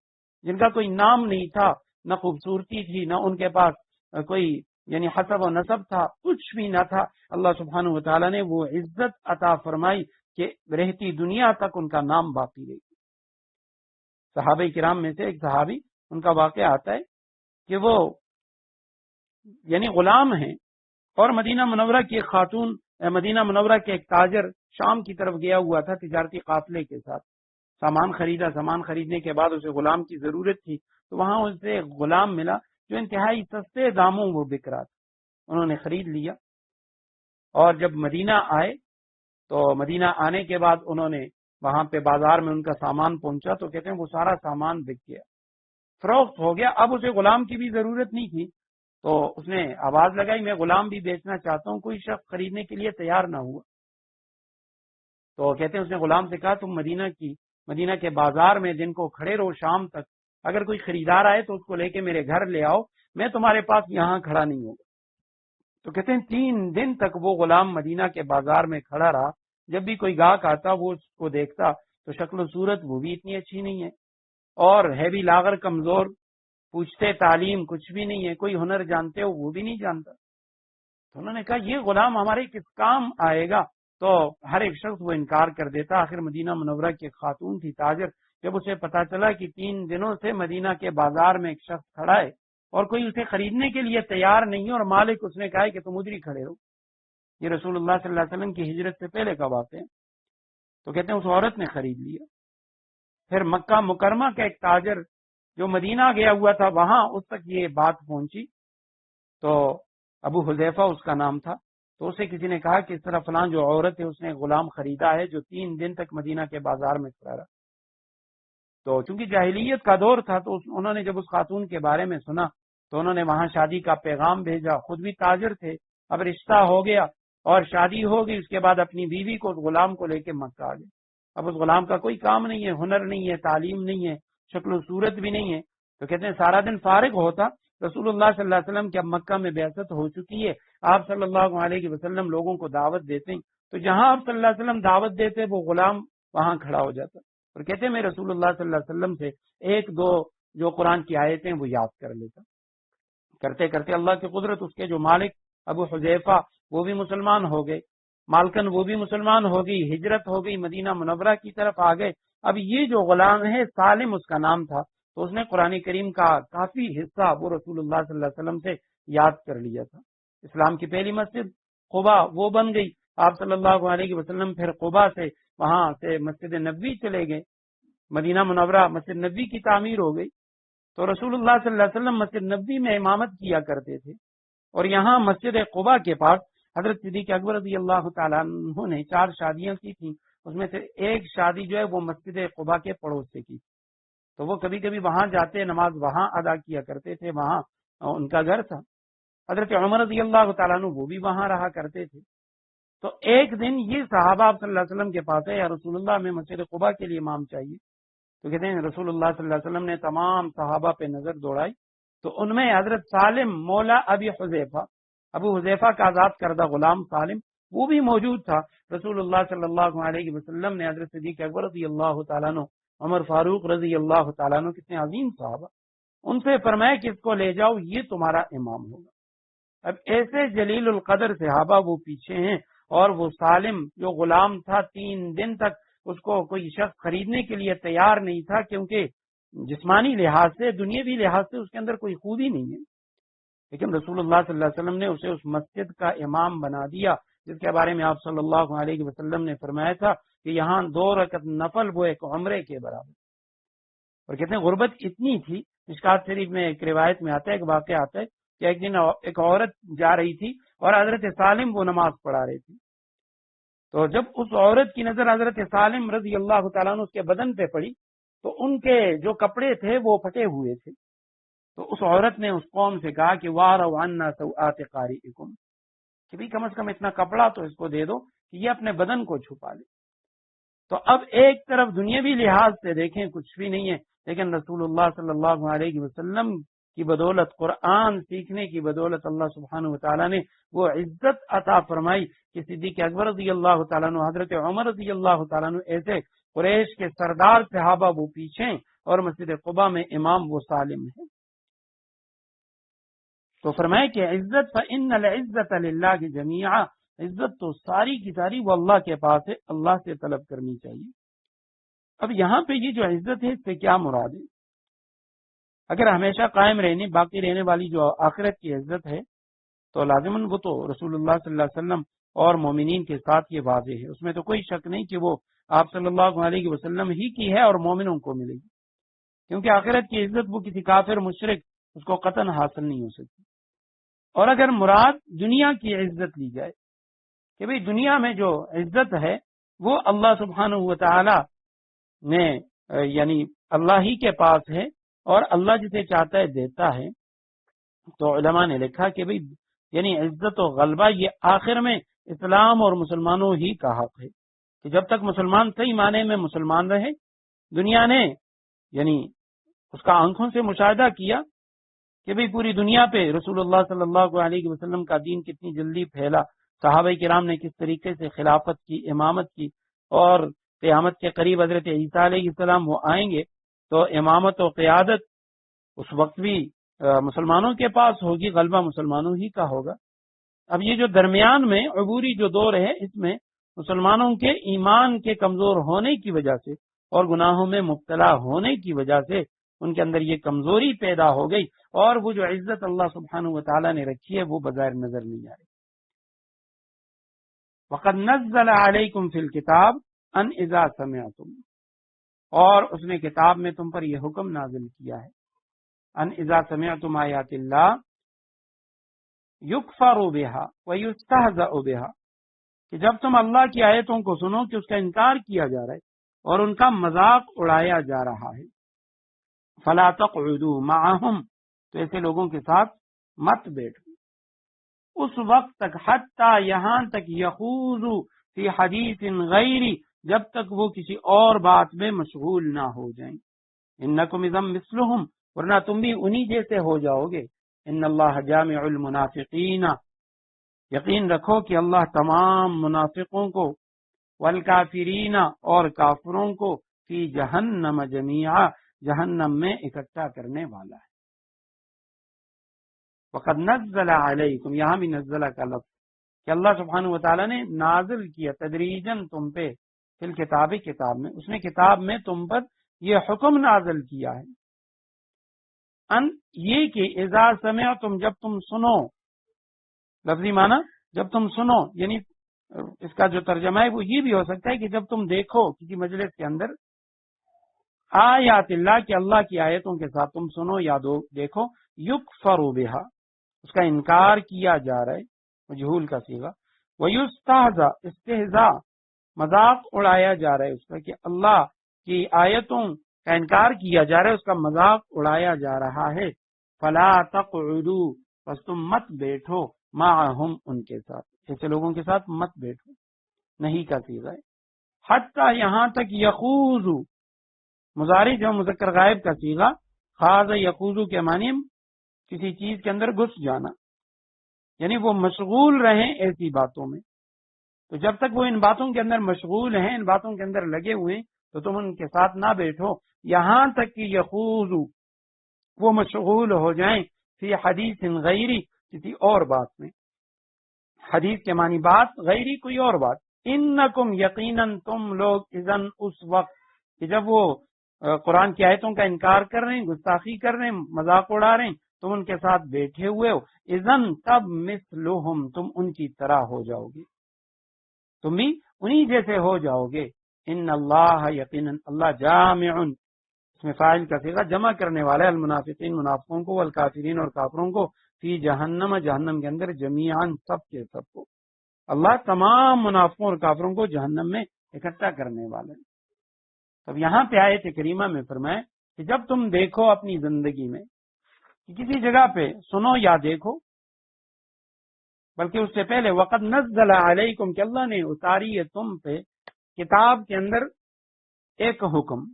جن کا کوئی نام نہیں تھا، نہ خوبصورتی تھی، نہ ان کے پاس کوئی یعنی حسب و نسب تھا، کچھ بھی نہ تھا، اللہ سبحانہ و تعالیٰ نے وہ عزت عطا فرمائی کہ رہتی دنیا تک ان کا نام باقی رہی۔ صحابہ کرام میں سے ایک صحابی، ان کا واقعہ آتا ہے کہ وہ یعنی غلام ہیں اور مدینہ منورہ کی ایک خاتون، مدینہ منورہ کے ایک تاجر شام کی طرف گیا ہوا تھا تجارتی قافلے کے ساتھ، سامان خریدا، سامان خریدنے کے بعد اسے غلام کی ضرورت تھی، تو وہاں اسے ایک غلام ملا جو انتہائی سستے داموں وہ بک رہا تھا، انہوں نے خرید لیا، اور جب مدینہ آئے تو مدینہ آنے کے بعد انہوں نے وہاں پہ بازار میں ان کا سامان پہنچا تو کہتے ہیں وہ سارا سامان بک گیا، فروخت ہو گیا۔ اب اسے غلام کی بھی ضرورت نہیں تھی، تو اس نے آواز لگائی میں غلام بھی بیچنا چاہتا ہوں، کوئی شخص خریدنے کے لیے تیار نہ ہوا، تو کہتے ہیں اس نے غلام سے کہا تم مدینہ کے بازار میں دن کو کھڑے رہو، شام تک اگر کوئی خریدار آئے تو اس کو لے کے میرے گھر لے آؤ، میں تمہارے پاس یہاں کھڑا نہیں ہوگا۔ تو کہتے ہیں 3 دن تک وہ غلام مدینہ کے بازار میں کھڑا رہا، جب بھی کوئی گاہک آتا وہ اس کو دیکھتا تو شکل و صورت وہ بھی اتنی اچھی نہیں ہے، اور ہے بھی لاغر کمزور، پوچھتے تعلیم کچھ بھی نہیں ہے، کوئی ہنر جانتے ہو وہ بھی نہیں جانتا۔ تو انہوں نے کہا یہ غلام ہمارے کس کام آئے گا؟ تو ہر ایک شخص وہ انکار کر دیتا۔ آخر مدینہ منورہ کی ایک خاتون تھی تاجر، جب اسے پتا چلا کہ 3 دنوں سے مدینہ کے بازار میں ایک شخص کھڑا ہے اور کوئی اسے خریدنے کے لیے تیار نہیں ہے، اور مالک اس نے کہا ہے کہ تم ادھر ہی کھڑے رہو، یہ رسول اللہ صلی اللہ علیہ وسلم کی ہجرت سے پہلے کا واقعہ ہے، تو کہتے ہیں اس عورت نے خرید لیا۔ پھر مکہ مکرمہ کا ایک تاجر جو مدینہ گیا ہوا تھا، وہاں اس تک یہ بات پہنچی، تو ابو حذیفہ اس کا نام تھا، تو اسے کسی نے کہا کہ اس طرح فلاں جو عورت ہے اس نے غلام خریدا ہے جو 3 دن تک مدینہ کے بازار میں کھڑا رہا۔ تو چونکہ جاہلیت کا دور تھا تو انہوں نے جب اس خاتون کے بارے میں سنا تو انہوں نے وہاں شادی کا پیغام بھیجا، خود بھی تاجر تھے، اب رشتہ ہو گیا اور شادی ہو گئی، اس کے بعد اپنی بیوی کو، غلام کو لے کے مکہ آ گئے۔ اب اس غلام کا کوئی کام نہیں ہے، ہنر نہیں ہے، تعلیم نہیں ہے، شکل و صورت بھی نہیں ہے، تو کہتے ہیں سارا دن فارغ ہوتا۔ رسول اللہ صلی اللہ علیہ وسلم کی اب مکہ میں بعثت ہو چکی ہے، آپ صلی اللہ علیہ وسلم لوگوں کو دعوت دیتے ہیں، تو جہاں آپ صلی اللہ علیہ وسلم دعوت دیتے وہ غلام وہاں کھڑا ہو جاتا، اور کہتے ہیں میں رسول اللہ صلی اللہ علیہ وسلم سے 1-2 جو قرآن کی آیتیں وہ یاد کر لیتا۔ کرتے کرتے اللہ کی قدرت، اس کے جو مالک ابو حذیفہ وہ بھی مسلمان ہو گئے، مالکن وہ بھی مسلمان ہو گئی، ہجرت ہو گئی، مدینہ منورہ کی طرف آ گئے۔ اب یہ جو غلام ہے سالم اس کا نام تھا، تو اس نے قرآن کریم کا کافی حصہ وہ رسول اللہ صلی اللہ علیہ وسلم سے یاد کر لیا تھا۔ اسلام کی پہلی مسجد قباء وہ بن گئی، آپ صلی اللہ علیہ وسلم پھر قباء سے وہاں سے مسجد نبوی چلے گئے، مدینہ منورہ مسجد نبوی کی تعمیر ہو گئی، تو رسول اللہ صلی اللہ علیہ وسلم مسجد نبوی میں امامت کیا کرتے تھے، اور یہاں مسجد قباء کے پاس حضرت صدیق اکبر رضی اللہ تعالیٰ عنہ نے 4 شادیاں کی تھیں، اس میں سے ایک شادی جو ہے وہ مسجد قباء کے پڑوس سے کی، تو وہ کبھی کبھی وہاں جاتے، نماز وہاں ادا کیا کرتے تھے، وہاں ان کا گھر تھا۔ حضرت عمر رضی اللہ تعالیٰ عنہ وہ بھی وہاں رہا کرتے تھے۔ تو ایک دن یہ صحابہ آپ صلی اللہ علیہ وسلم کے پاس ہے، یا رسول اللہ میں مسجد قباء کے لیے امام چاہیے، تو کہتے ہیں رسول اللہ صلی اللہ علیہ وسلم نے تمام صحابہ پہ نظر دوڑائی، تو ان میں حضرت سالم مولا ابو حذیفہ کا آزاد کردہ غلام سالم وہ بھی موجود تھا۔ رسول اللہ صلی اللہ علیہ وسلم نے حضرت صدیق اکبر رضی اللہ تعالیٰ عنہ، عمر فاروق رضی اللہ تعالیٰ عنہ، کتنے عظیم صحابہ، ان سے فرمایا کہ اس کو لے جاؤ، یہ تمہارا امام ہوگا۔ اب ایسے جلیل القدر صحابہ وہ پیچھے ہیں، اور وہ سالم جو غلام تھا 3 دن تک اس کو کوئی شخص خریدنے کے لیے تیار نہیں تھا، کیونکہ جسمانی لحاظ سے، دنیاوی لحاظ سے اس کے اندر کوئی خوبی نہیں ہے، لیکن رسول اللہ صلی اللہ علیہ وسلم نے اسے اس مسجد کا امام بنا دیا جس کے بارے میں آپ صلی اللہ علیہ وسلم نے فرمایا تھا کہ یہاں 2 رکعت نفل وہ ایک عمرے کے برابر۔ اور کہتے ہیں غربت اتنی تھی، مشکات شریف میں ایک روایت میں آتا ہے، ایک واقعہ آتا ہے کہ ایک دن ایک عورت جا رہی تھی اور حضرت سالم وہ نماز پڑھا رہی تھی، تو جب اس عورت کی نظر حضرت سالم رضی اللہ تعالیٰ عنہ اس کے بدن پہ پڑی تو ان کے جو کپڑے تھے وہ پھٹے ہوئے تھے، تو اس عورت نے اس قوم سے کہا کہ وَارَوْا عَنَّا سَوْآتِ قَارِئِكُمْ، کہ بھی کم از کم اتنا کپڑا تو اس کو دے دو کہ یہ اپنے بدن کو چھپا لے۔ تو اب ایک طرف دنیاوی لحاظ سے دیکھیں کچھ بھی نہیں ہے، لیکن رسول اللہ صلی اللہ علیہ وسلم کی بدولت، قرآن سیکھنے کی بدولت اللہ سبحانہ و تعالیٰ نے وہ عزت عطا فرمائی کہ صدیق اکبر رضی اللہ تعالیٰ عنہ، حضرت عمر رضی اللہ تعالیٰ عنہ ایسے قریش کے سردار صحابہ وہ پیچھے اور مسجد قباء میں امام وہ سالم ہے۔ تو فرمائے کہ عزت فإن العزت للہ جمیعا، عزت تو ساری کی ساری وہ اللہ کے پاس ہے، اللہ سے طلب کرنی چاہیے۔ اب یہاں پہ یہ جو عزت ہے اس سے کیا مراد ہے؟ اگر ہمیشہ قائم رہنے باقی رہنے والی جو آخرت کی عزت ہے تو لازماً وہ تو رسول اللہ صلی اللہ علیہ وسلم اور مومنین کے ساتھ یہ واضح ہے، اس میں تو کوئی شک نہیں کہ وہ آپ صلی اللہ علیہ وسلم ہی کی ہے اور مومنوں کو ملے گی، کیونکہ آخرت کی عزت وہ کسی کافر مشرک اس کو قطعاً حاصل نہیں ہو سکتی۔ اور اگر مراد دنیا کی عزت لی جائے کہ بھئی دنیا میں جو عزت ہے وہ اللہ سبحانہ و تعالی نے یعنی اللہ ہی کے پاس ہے اور اللہ جسے چاہتا ہے دیتا ہے، تو علماء نے لکھا کہ بھئی یعنی عزت و غلبہ یہ آخر میں اسلام اور مسلمانوں ہی کا حق ہے کہ جب تک مسلمان صحیح معنی میں مسلمان رہے، دنیا نے یعنی اس کا آنکھوں سے مشاہدہ کیا کہ بھئی پوری دنیا پہ رسول اللہ صلی اللہ علیہ وسلم کا دین کتنی جلدی پھیلا، صحابہ کرام نے کس طریقے سے خلافت کی، امامت کی، اور قیامت کے قریب حضرت عیسیٰ علیہ السلام وہ آئیں گے تو امامت و قیادت اس وقت بھی مسلمانوں کے پاس ہوگی، غلبہ مسلمانوں ہی کا ہوگا۔ اب یہ جو درمیان میں عبوری جو دور ہے اس میں مسلمانوں کے ایمان کے کمزور ہونے کی وجہ سے اور گناہوں میں مبتلا ہونے کی وجہ سے ان کے اندر یہ کمزوری پیدا ہو گئی اور وہ جو عزت اللہ سبحانہ و تعالیٰ نے رکھی ہے وہ بظاہر نظر نہیں آ رہی۔ وَقَدْ نَزَّلَ عَلَيْكُمْ فِي الْكِتَابِ أَنْ إِذَا سَمِعْتُمْ، اور اس نے کتاب میں تم پر یہ حکم نازل کیا ہے، ان اذا سمعتم آیات اللہ یکفر بہا ویستہزأ بہا، کہ جب تم اللہ کی آیتوں کو سنو کہ اس کا انکار کیا جا رہا ہے اور ان کا مذاق اڑایا جا رہا ہے، فلا تقعدوا معهم، تو ایسے لوگوں کے ساتھ مت بیٹھو اس وقت تک، حتی یہاں تک، یخوضوا فی حدیث غیری، جب تک وہ کسی اور بات میں مشغول نہ ہو جائیں، انکم اذا مثلہم، ورنہ تم بھی انہی جیسے ہو جاؤ گے، ان اللہ جامع المنافقین، یقین رکھو کہ اللہ تمام منافقوں کو، والکافرین، اور کافروں کو، فی جہنم جمیعا، جہنم میں اکٹھا کرنے والا ہے۔ وقد نزل علیکم، یہاں بھی نزلہ کا لفظ کہ اللہ سبحانہ و تعالیٰ نے نازل کیا تدریجاً تم پہ، فی الکتاب، کتاب میں، اس نے کتاب میں تم پر یہ حکم نازل کیا ہے، ان یہ کہ اذا سمعتم، جب تم سنو، لفظی معنی جب تم سنو، یعنی اس کا جو ترجمہ ہے وہ یہ بھی ہو سکتا ہے کہ جب تم دیکھو کسی مجلس کے اندر آیات اللہ، کہ اللہ کی آیتوں کے ساتھ تم سنو یا دیکھو، یکفر بہا، اس کا انکار کیا جا رہا ہے، مجہول کا صیغہ، ویستہزأ، استہزاء، مذاق اڑایا جا رہا ہے اس کا، کہ اللہ کی آیتوں کا انکار کیا جا رہا ہے، اس کا مذاق اڑایا جا رہا ہے، فلا تقعدوا، پس تم مت بیٹھو، معہم، ان کے ساتھ، ایسے لوگوں کے ساتھ مت بیٹھو، نہیں کا صیغہ ہے، حتی یہاں تک، یخوضوا، مضارع جو مذکر غائب کا صیغہ، خاض یخوض کے معنی کسی چیز کے اندر گھس جانا، یعنی وہ مشغول رہیں ایسی باتوں میں، تو جب تک وہ ان باتوں کے اندر مشغول ہیں، ان باتوں کے اندر لگے ہوئے ہیں، تو تم ان کے ساتھ نہ بیٹھو، یہاں تک کہ یخوض، وہ مشغول ہو جائیں، فی حدیث غیری، کسی اور بات میں، حدیث کے معنی بات، غیری کوئی اور بات، انکم، یقیناً تم لوگ، اذن، اس وقت کہ جب وہ قرآن کی آیتوں کا انکار کر رہے ہیں، گستاخی کر رہے ہیں، مذاق اڑا رہے ہیں، تم ان کے ساتھ بیٹھے ہوئے ہو، اذن، تب، مثلہم، تم ان کی طرح ہو جاؤ گے، تم بھی انہی جیسے ہو جاؤ گے، ان اللہ، یقیناً اللہ، جامع، اس میں فاعل کا صیغہ جمع کرنے والا ہے، المنافقین، منافقوں کو، والکافرین، اور کافروں کو، فی جہنم، جہنم کے اندر، جمیعاً، سب کے سب کو، اللہ تمام منافقوں اور کافروں کو جہنم میں اکٹھا کرنے والا ہے۔ اب یہاں پہ آیت کریمہ میں فرمائے کہ جب تم دیکھو اپنی زندگی میں کہ کسی جگہ پہ سنو یا دیکھو، بلکہ اس سے پہلے وقد نزل علیکم، کہ اللہ نے اتاری ہے تم پہ کتاب کے اندر ایک حکم،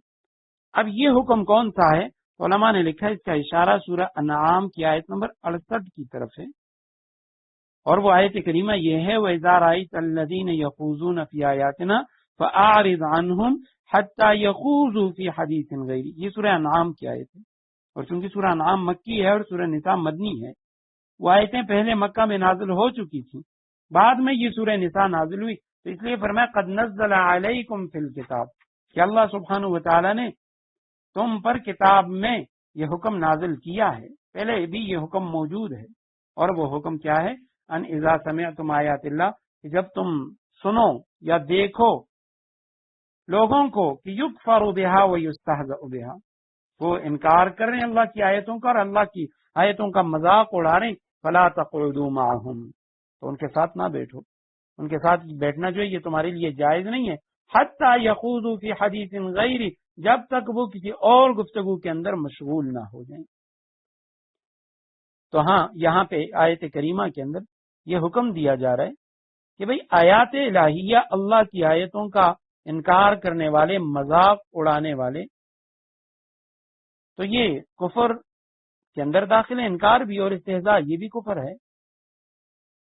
اب یہ حکم کون سا ہے؟ تو علماء نے لکھا اس کا اشارہ سورہ انعام کی آیت نمبر 68 کی طرف ہے، اور وہ آیت کریمہ یہ ہے وَإِذَا رَأَيْتَ الَّذِينَ يَخُوضُونَ فِي آيَاتِنَا فَأَعْرِضْ عَنْهُمْ حَتَّى يَخُوضُوا فِي حَدِيثٍ غَيْرِهِ، یہ سورہ انعام کی آیت ہے، اور چونکہ سورہ انعام مکی ہے اور سورہ نساء مدنی ہے، وہ آیتیں پہلے مکہ میں نازل ہو چکی تھیں، بعد میں یہ سورہ نساء نازل ہوئی، تو اس لیے فرمایا قد نزل علیکم فی الکتاب کہ اللہ سبحانہ وتعالی نے تم پر کتاب میں یہ حکم نازل کیا ہے، پہلے بھی یہ حکم موجود ہے، اور وہ حکم کیا ہے ان اذا سمعتم آیات اللہ، کہ جب تم سنو یا دیکھو لوگوں کو کہ یکفر بہا و یستہزأ بہا، وہ انکار کر رہے ہیں اللہ کی آیتوں کا اور اللہ کی آیتوں کا مذاق اڑا رہے ہیں، فلا تقعدوا معهم، تو ان کے ساتھ نہ بیٹھو، ان کے ساتھ بیٹھنا جو ہے یہ تمہارے لیے جائز نہیں ہے، حتی یخوضوا فی حدیث غیری، جب تک وہ کسی اور گفتگو کے اندر مشغول نہ ہو جائیں۔ تو ہاں یہاں پہ آیت کریمہ کے اندر یہ حکم دیا جا رہا ہے کہ بھئی آیات الہیہ، اللہ کی آیتوں کا انکار کرنے والے، مذاق اڑانے والے، تو یہ کفر کے اندر داخل ہے، انکار بھی اور استہزاء یہ بھی کفر ہے،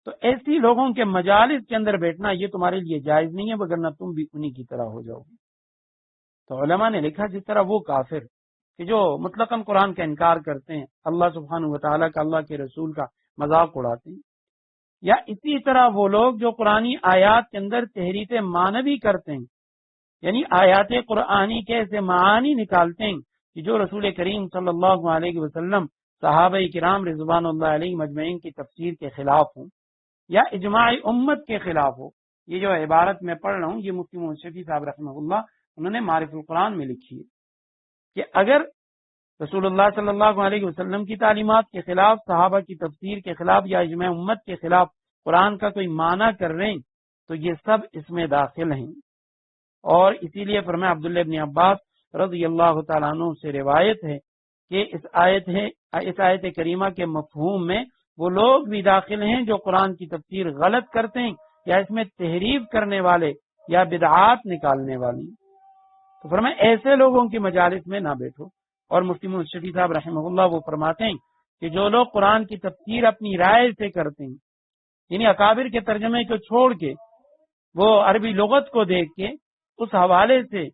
تو ایسی لوگوں کے مجالس کے اندر بیٹھنا یہ تمہارے لیے جائز نہیں ہے، وگرنہ تم بھی انہی کی طرح ہو جاؤ گے۔ تو علماء نے لکھا جس طرح وہ کافر کہ جو مطلقاً قرآن کا انکار کرتے ہیں، اللہ سبحانہ وتعالیٰ کا، اللہ کے رسول کا مذاق اڑاتے ہیں، یا اسی طرح وہ لوگ جو قرآنی آیات کے اندر تحریف معنوی کرتے ہیں، یعنی آیات قرآنی کے ایسے معانی نکالتے ہیں کہ جو رسول کریم صلی اللہ علیہ وسلم، صحابہ کرام رضوان اللہ علیہ مجمعین کی تفسیر کے خلاف ہوں یا اجماع امت کے خلاف ہو۔ یہ جو عبارت میں پڑھ رہا ہوں یہ مفتی محمد شفیع صاحب رحمہ اللہ انہوں نے معرف القرآن میں لکھی ہے کہ اگر رسول اللہ صلی اللہ علیہ وسلم کی تعلیمات کے خلاف، صحابہ کی تفسیر کے خلاف یا اجماع امت کے خلاف قرآن کا کوئی معنی کر رہے ہیں تو یہ سب اس میں داخل ہیں، اور اسی لیے فرمایا عبداللہ ابن عباس رضی اللہ تعالیٰ عنہ سے روایت ہے کہ اس آیت کریمہ کے مفہوم میں وہ لوگ بھی داخل ہیں جو قرآن کی تفسیر غلط کرتے ہیں یا اس میں تحریف کرنے والے یا بدعات نکالنے والی، تو فرمایا ایسے لوگوں کی مجالس میں نہ بیٹھو۔ اور مفتی محمد شفیع صاحب رحمہ اللہ وہ فرماتے ہیں کہ جو لوگ قرآن کی تفسیر اپنی رائے سے کرتے ہیں، یعنی اکابر کے ترجمے کو چھوڑ کے وہ عربی لغت کو دیکھ کے اس حوالے سے،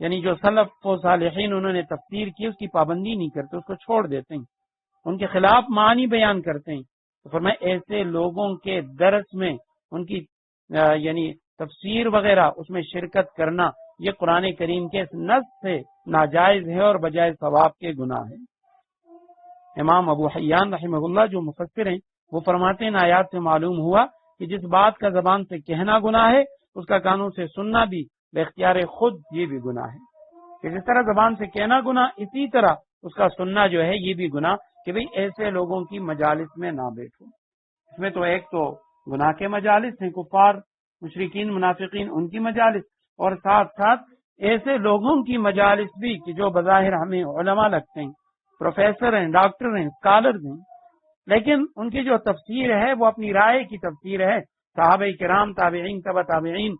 یعنی جو سلف و صالحین انہوں نے تفسیر کی اس کی پابندی نہیں کرتے، اس کو چھوڑ دیتے ہیں، ان کے خلاف معنی بیان کرتے ہیں، تو فرمایا ایسے لوگوں کے درس میں ان کی یعنی تفسیر وغیرہ اس میں شرکت کرنا یہ قرآن کریم کے اس نص سے ناجائز ہے اور بجائے ثواب کے گناہ ہے۔ امام ابو حیان رحمہ اللہ جو مفسر ہیں وہ فرماتے ہیں آیات سے معلوم ہوا کہ جس بات کا زبان سے کہنا گناہ ہے اس کا کانوں سے سننا بھی بے اختیار خود یہ بھی گناہ ہے، کہ جس طرح زبان سے کہنا گناہ اسی طرح اس کا سننا جو ہے یہ بھی گناہ، کہ بھئی ایسے لوگوں کی مجالس میں نہ بیٹھو۔ اس میں تو ایک تو گناہ کے مجالس ہیں، کفار مشرکین منافقین ان کی مجالس، اور ساتھ ساتھ ایسے لوگوں کی مجالس بھی کہ جو بظاہر ہمیں علماء لگتے ہیں، پروفیسر ہیں، ڈاکٹر ہیں، اسکالرز ہیں، لیکن ان کی جو تفسیر ہے وہ اپنی رائے کی تفسیر ہے، صحابہ کرام، تابعین، تبع تابعین،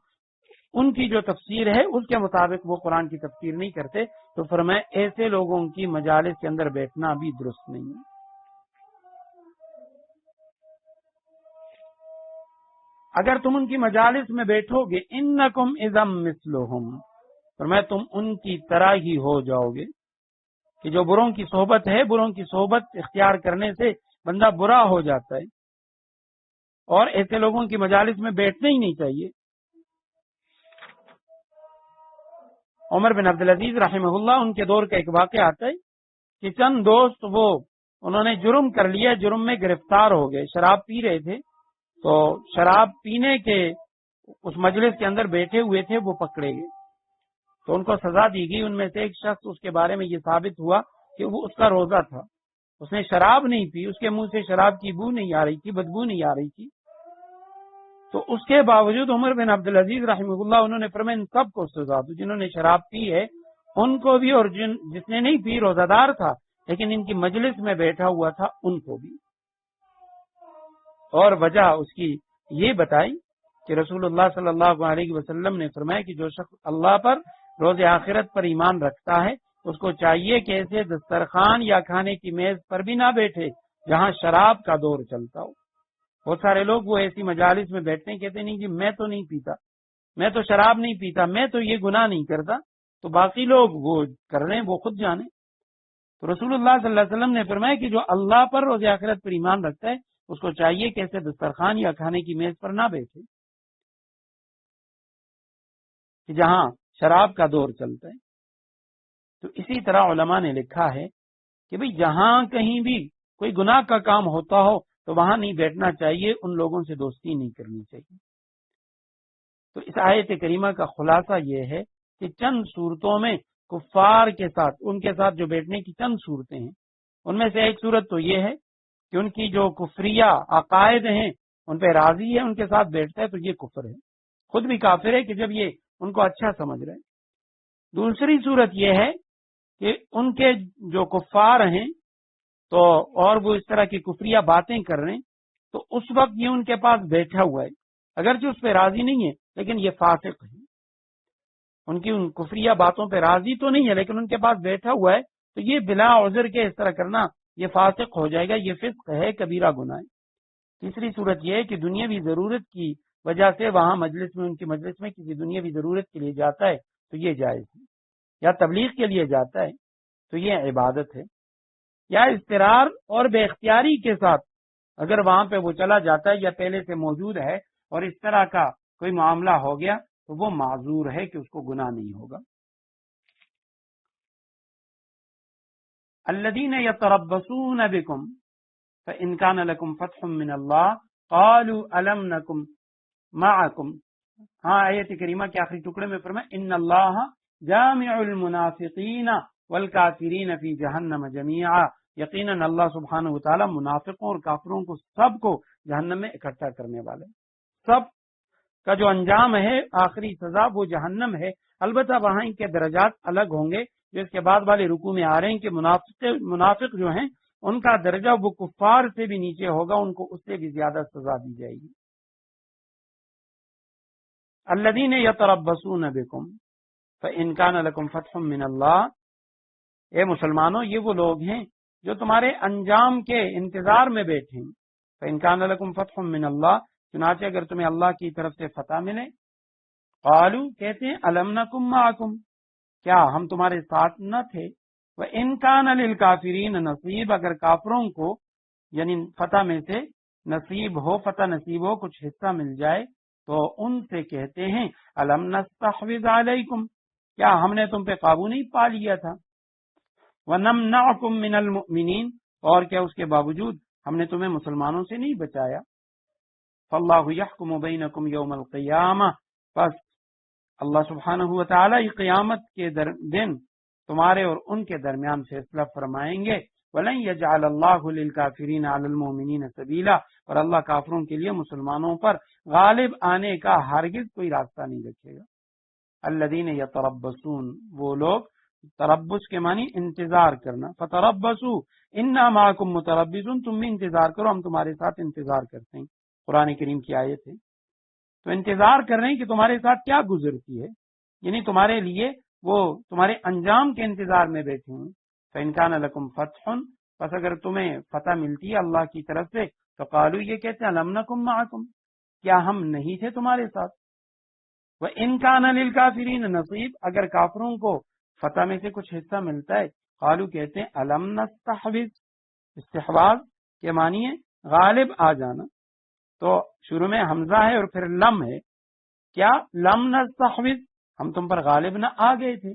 ان کی جو تفسیر ہے اس کے مطابق وہ قرآن کی تفسیر نہیں کرتے، تو فرمایا ایسے لوگوں کی مجالس کے اندر بیٹھنا بھی درست نہیں ہے۔ اگر تم ان کی مجالس میں بیٹھو گے انکم اذا مثلہم، فرمایا تم ان کی طرح ہی ہو جاؤ گے، کہ جو بروں کی صحبت ہے، بروں کی صحبت اختیار کرنے سے بندہ برا ہو جاتا ہے، اور ایسے لوگوں کی مجالس میں بیٹھنا ہی نہیں چاہیے۔ عمر بن عبدالعزیز رحمہ اللہ ان کے دور کا ایک واقعہ آتا ہے کہ چند دوست انہوں نے جرم کر لیا، جرم میں گرفتار ہو گئے، شراب پی رہے تھے، تو شراب پینے کے اس مجلس کے اندر بیٹھے ہوئے تھے، وہ پکڑے گئے تو ان کو سزا دی گئی۔ ان میں سے ایک شخص اس کے بارے میں یہ ثابت ہوا کہ وہ اس کا روزہ تھا، اس نے شراب نہیں پی، اس کے منہ سے شراب کی بو نہیں آ رہی تھی، بدبو نہیں آ رہی تھی، تو اس کے باوجود عمر بن عبدالعزیز رحمہ اللہ انہوں نے فرمایا ان سب کو سزا دو، جنہوں نے شراب پی ہے ان کو بھی، اور جس نے نہیں پی روزہ دار تھا لیکن ان کی مجلس میں بیٹھا ہوا تھا ان کو بھی۔ اور وجہ اس کی یہ بتائی کہ رسول اللہ صلی اللہ علیہ وسلم نے فرمایا کہ جو شخص اللہ پر، روز آخرت پر ایمان رکھتا ہے اس کو چاہیے کہ ایسے دسترخوان یا کھانے کی میز پر بھی نہ بیٹھے جہاں شراب کا دور چلتا ہو۔ بہت سارے لوگ وہ ایسی مجالس میں بیٹھتے ہیں، کہتے نہیں جی میں تو نہیں پیتا، میں تو شراب نہیں پیتا، میں تو یہ گناہ نہیں کرتا، تو باقی لوگ وہ کر رہے ہیں وہ خود جانے۔ تو رسول اللہ صلی اللہ علیہ وسلم نے فرمایا کہ جو اللہ پر روز آخرت پر ایمان رکھتا ہے اس کو چاہیے کہ ایسے دسترخوان یا کھانے کی میز پر نہ بیٹھے کہ جہاں شراب کا دور چلتا ہے۔ تو اسی طرح علماء نے لکھا ہے کہ بھئی جہاں کہیں بھی کوئی گناہ کا کام ہوتا ہو تو وہاں نہیں بیٹھنا چاہیے، ان لوگوں سے دوستی نہیں کرنی چاہیے۔ تو اس آیت کریمہ کا خلاصہ یہ ہے کہ چند صورتوں میں کفار کے ساتھ، ان کے ساتھ جو بیٹھنے کی چند صورتیں ہیں، ان میں سے ایک صورت تو یہ ہے کہ ان کی جو کفریہ عقائد ہیں ان پہ راضی ہے، ان کے ساتھ بیٹھتا ہے تو یہ کفر ہے، خود بھی کافر ہے کہ جب یہ ان کو اچھا سمجھ رہے ہیں۔ دوسری صورت یہ ہے کہ ان کے جو کفار ہیں تو اور وہ اس طرح کی کفریہ باتیں کر رہے ہیں تو اس وقت یہ ان کے پاس بیٹھا ہوا ہے، اگرچہ اس پہ راضی نہیں ہے لیکن یہ فاسق ہے، ان کی ان کفریہ باتوں پہ راضی تو نہیں ہے لیکن ان کے پاس بیٹھا ہوا ہے، تو یہ بلا عذر کے اس طرح کرنا یہ فاسق ہو جائے گا، یہ فسق ہے، کبیرہ گناہ ہے۔ تیسری صورت یہ ہے کہ دنیاوی ضرورت کی وجہ سے وہاں مجلس میں، ان کی مجلس میں کسی دنیاوی ضرورت کے لیے جاتا ہے تو یہ جائز ہے، یا تبلیغ کے لیے جاتا ہے تو یہ عبادت ہے، یا اضطرار اور بے اختیاری کے ساتھ اگر وہاں پہ وہ چلا جاتا ہے یا پہلے سے موجود ہے اور اس طرح کا کوئی معاملہ ہو گیا تو وہ معذور ہے کہ اس کو گناہ نہیں ہوگا۔ الذین یتربصون بکم فإن كان لكم فتح من اللہ قالوا ألم نکم معکم۔ ہاں آیت کریمہ کے آخری ٹکڑے میں فرمایا ان اللہ جامع المنافقین والکافرین فی جہنم جمیعا، یقیناً اللہ سبحانہ وتعالی منافقوں اور کافروں کو سب کو جہنم میں اکٹھا کرنے والے، سب کا جو انجام ہے، آخری سزا وہ جہنم ہے۔ البتہ وہاں ان کے درجات الگ ہوں گے، جو اس کے بعد والے رکوع میں آ رہے ہیں کہ منافق جو ہیں ان کا درجہ وہ کفار سے بھی نیچے ہوگا، ان کو اس سے بھی زیادہ سزا دی جائے گی۔ الذین یتربصون بکم فإن كان لكم فتح من اللہ، اے مسلمانوں یہ وہ لوگ ہیں جو تمہارے انجام کے انتظار میں بیٹھے ہیں۔ فإن كان لكم فتح من اللہ، چنانچہ اگر تمہیں اللہ کی طرف سے فتح ملے، قالوا کہتے ہیں الم نکم معکم، کیا ہم تمہارے ساتھ نہ تھے؟ وإن كان للکافرین نصیب، اگر کافروں کو یعنی فتح میں سے نصیب ہو، فتح نصیب ہو، کچھ حصہ مل جائے تو ان سے کہتے ہیں الم نستحوذ علیکم، کیا ہم نے تم پہ قابو نہیں پا لیا تھا؟ وَنَمْنَعْكُمْ مِنَ الْمُؤْمِنِينَ، اور کیا اس کے باوجود ہم نے تمہیں مسلمانوں سے نہیں بچایا؟ فَاللَّهُ يَحْكُمُ بَيْنَكُمْ يَوْمَ الْقِيَامَةِ، بس اللہ سبحانہ وتعالی قیامت کے دن تمہارے اور ان کے درمیان فیصلہ فرمائیں گے۔ وَلَنْ يَجْعَلَ اللَّهُ لِلْكَافِرِينَ عَلَى الْمُؤْمِنِينَ سَبِيلًا، اور اللہ کافروں کے لیے مسلمانوں پر غالب آنے کا ہرگز کوئی راستہ نہیں رکھے گا۔ الذین یتربصون، وہ لوگ، تربص کے معنی انتظار کرنا، فتربصوا انا معکم متربصون، تم بھی انتظار کرو ہم تمہارے ساتھ انتظار کرتے ہیں۔ قرآن کریم کی آیت ہے، تو انتظار کر رہے ہیں کہ تمہارے ساتھ کیا گزرتی ہے، یعنی تمہارے لیے وہ تمہارے انجام کے انتظار میں بیٹھے ہیں۔ فإن كان لكم فتح، پس اگر تمہیں فتح ملتی ہے اللہ کی طرف سے تو قالوا، یہ کہتے ہیں الم نکم معکم، کیا ہم نہیں تھے تمہارے ساتھ؟ وإن كان للکافرین نصیب، اگر کافروں کو فتح میں سے کچھ حصہ ملتا ہے، قالوا کہتے ہیں الم نستحوذ، استحواذ کے معنی ہے غالب آ جانا، تو شروع میں حمزہ ہے اور پھر لم ہے، کیا لم نستحوذ، ہم تم پر غالب نہ آ گئے تھے؟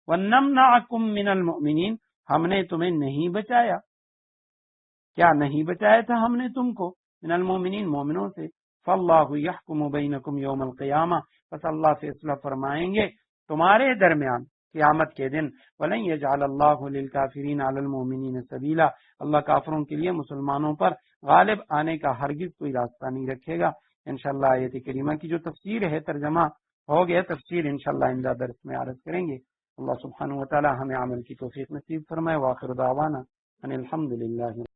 وَنَمْنَعَكُمْ مِنَ الْمُؤْمِنِينَ، ہم نے تمہیں نہیں بچایا، کیا نہیں بچایا تھا ہم نے تم کو من المؤمنین، مومنوں سے؟ فاللہ یحکم بینکم یوم القیامہ، پس اللہ فیصلہ فرمائیں گے تمہارے درمیان قیامت کے دن۔ وَلَنْ يَجْعَلَ اللَّهُ لِلْكَافِرِينَ عَلَى الْمُؤْمِنِينَ سَبِيلًا، اللہ کافروں کے لیے مسلمانوں پر غالب آنے کا ہرگز کوئی راستہ نہیں رکھے گا۔ انشاءاللہ آیت کریمہ کی جو تفسیر ہے، ترجمہ ہو گیا، تفسیر انشاءاللہ آئندہ درس میں عرض کریں گے۔ اللہ سبحانہ وتعالی ہمیں عمل کی توفیق نصیب فرمائے۔ وآخر دعوانا ان الحمد للہ۔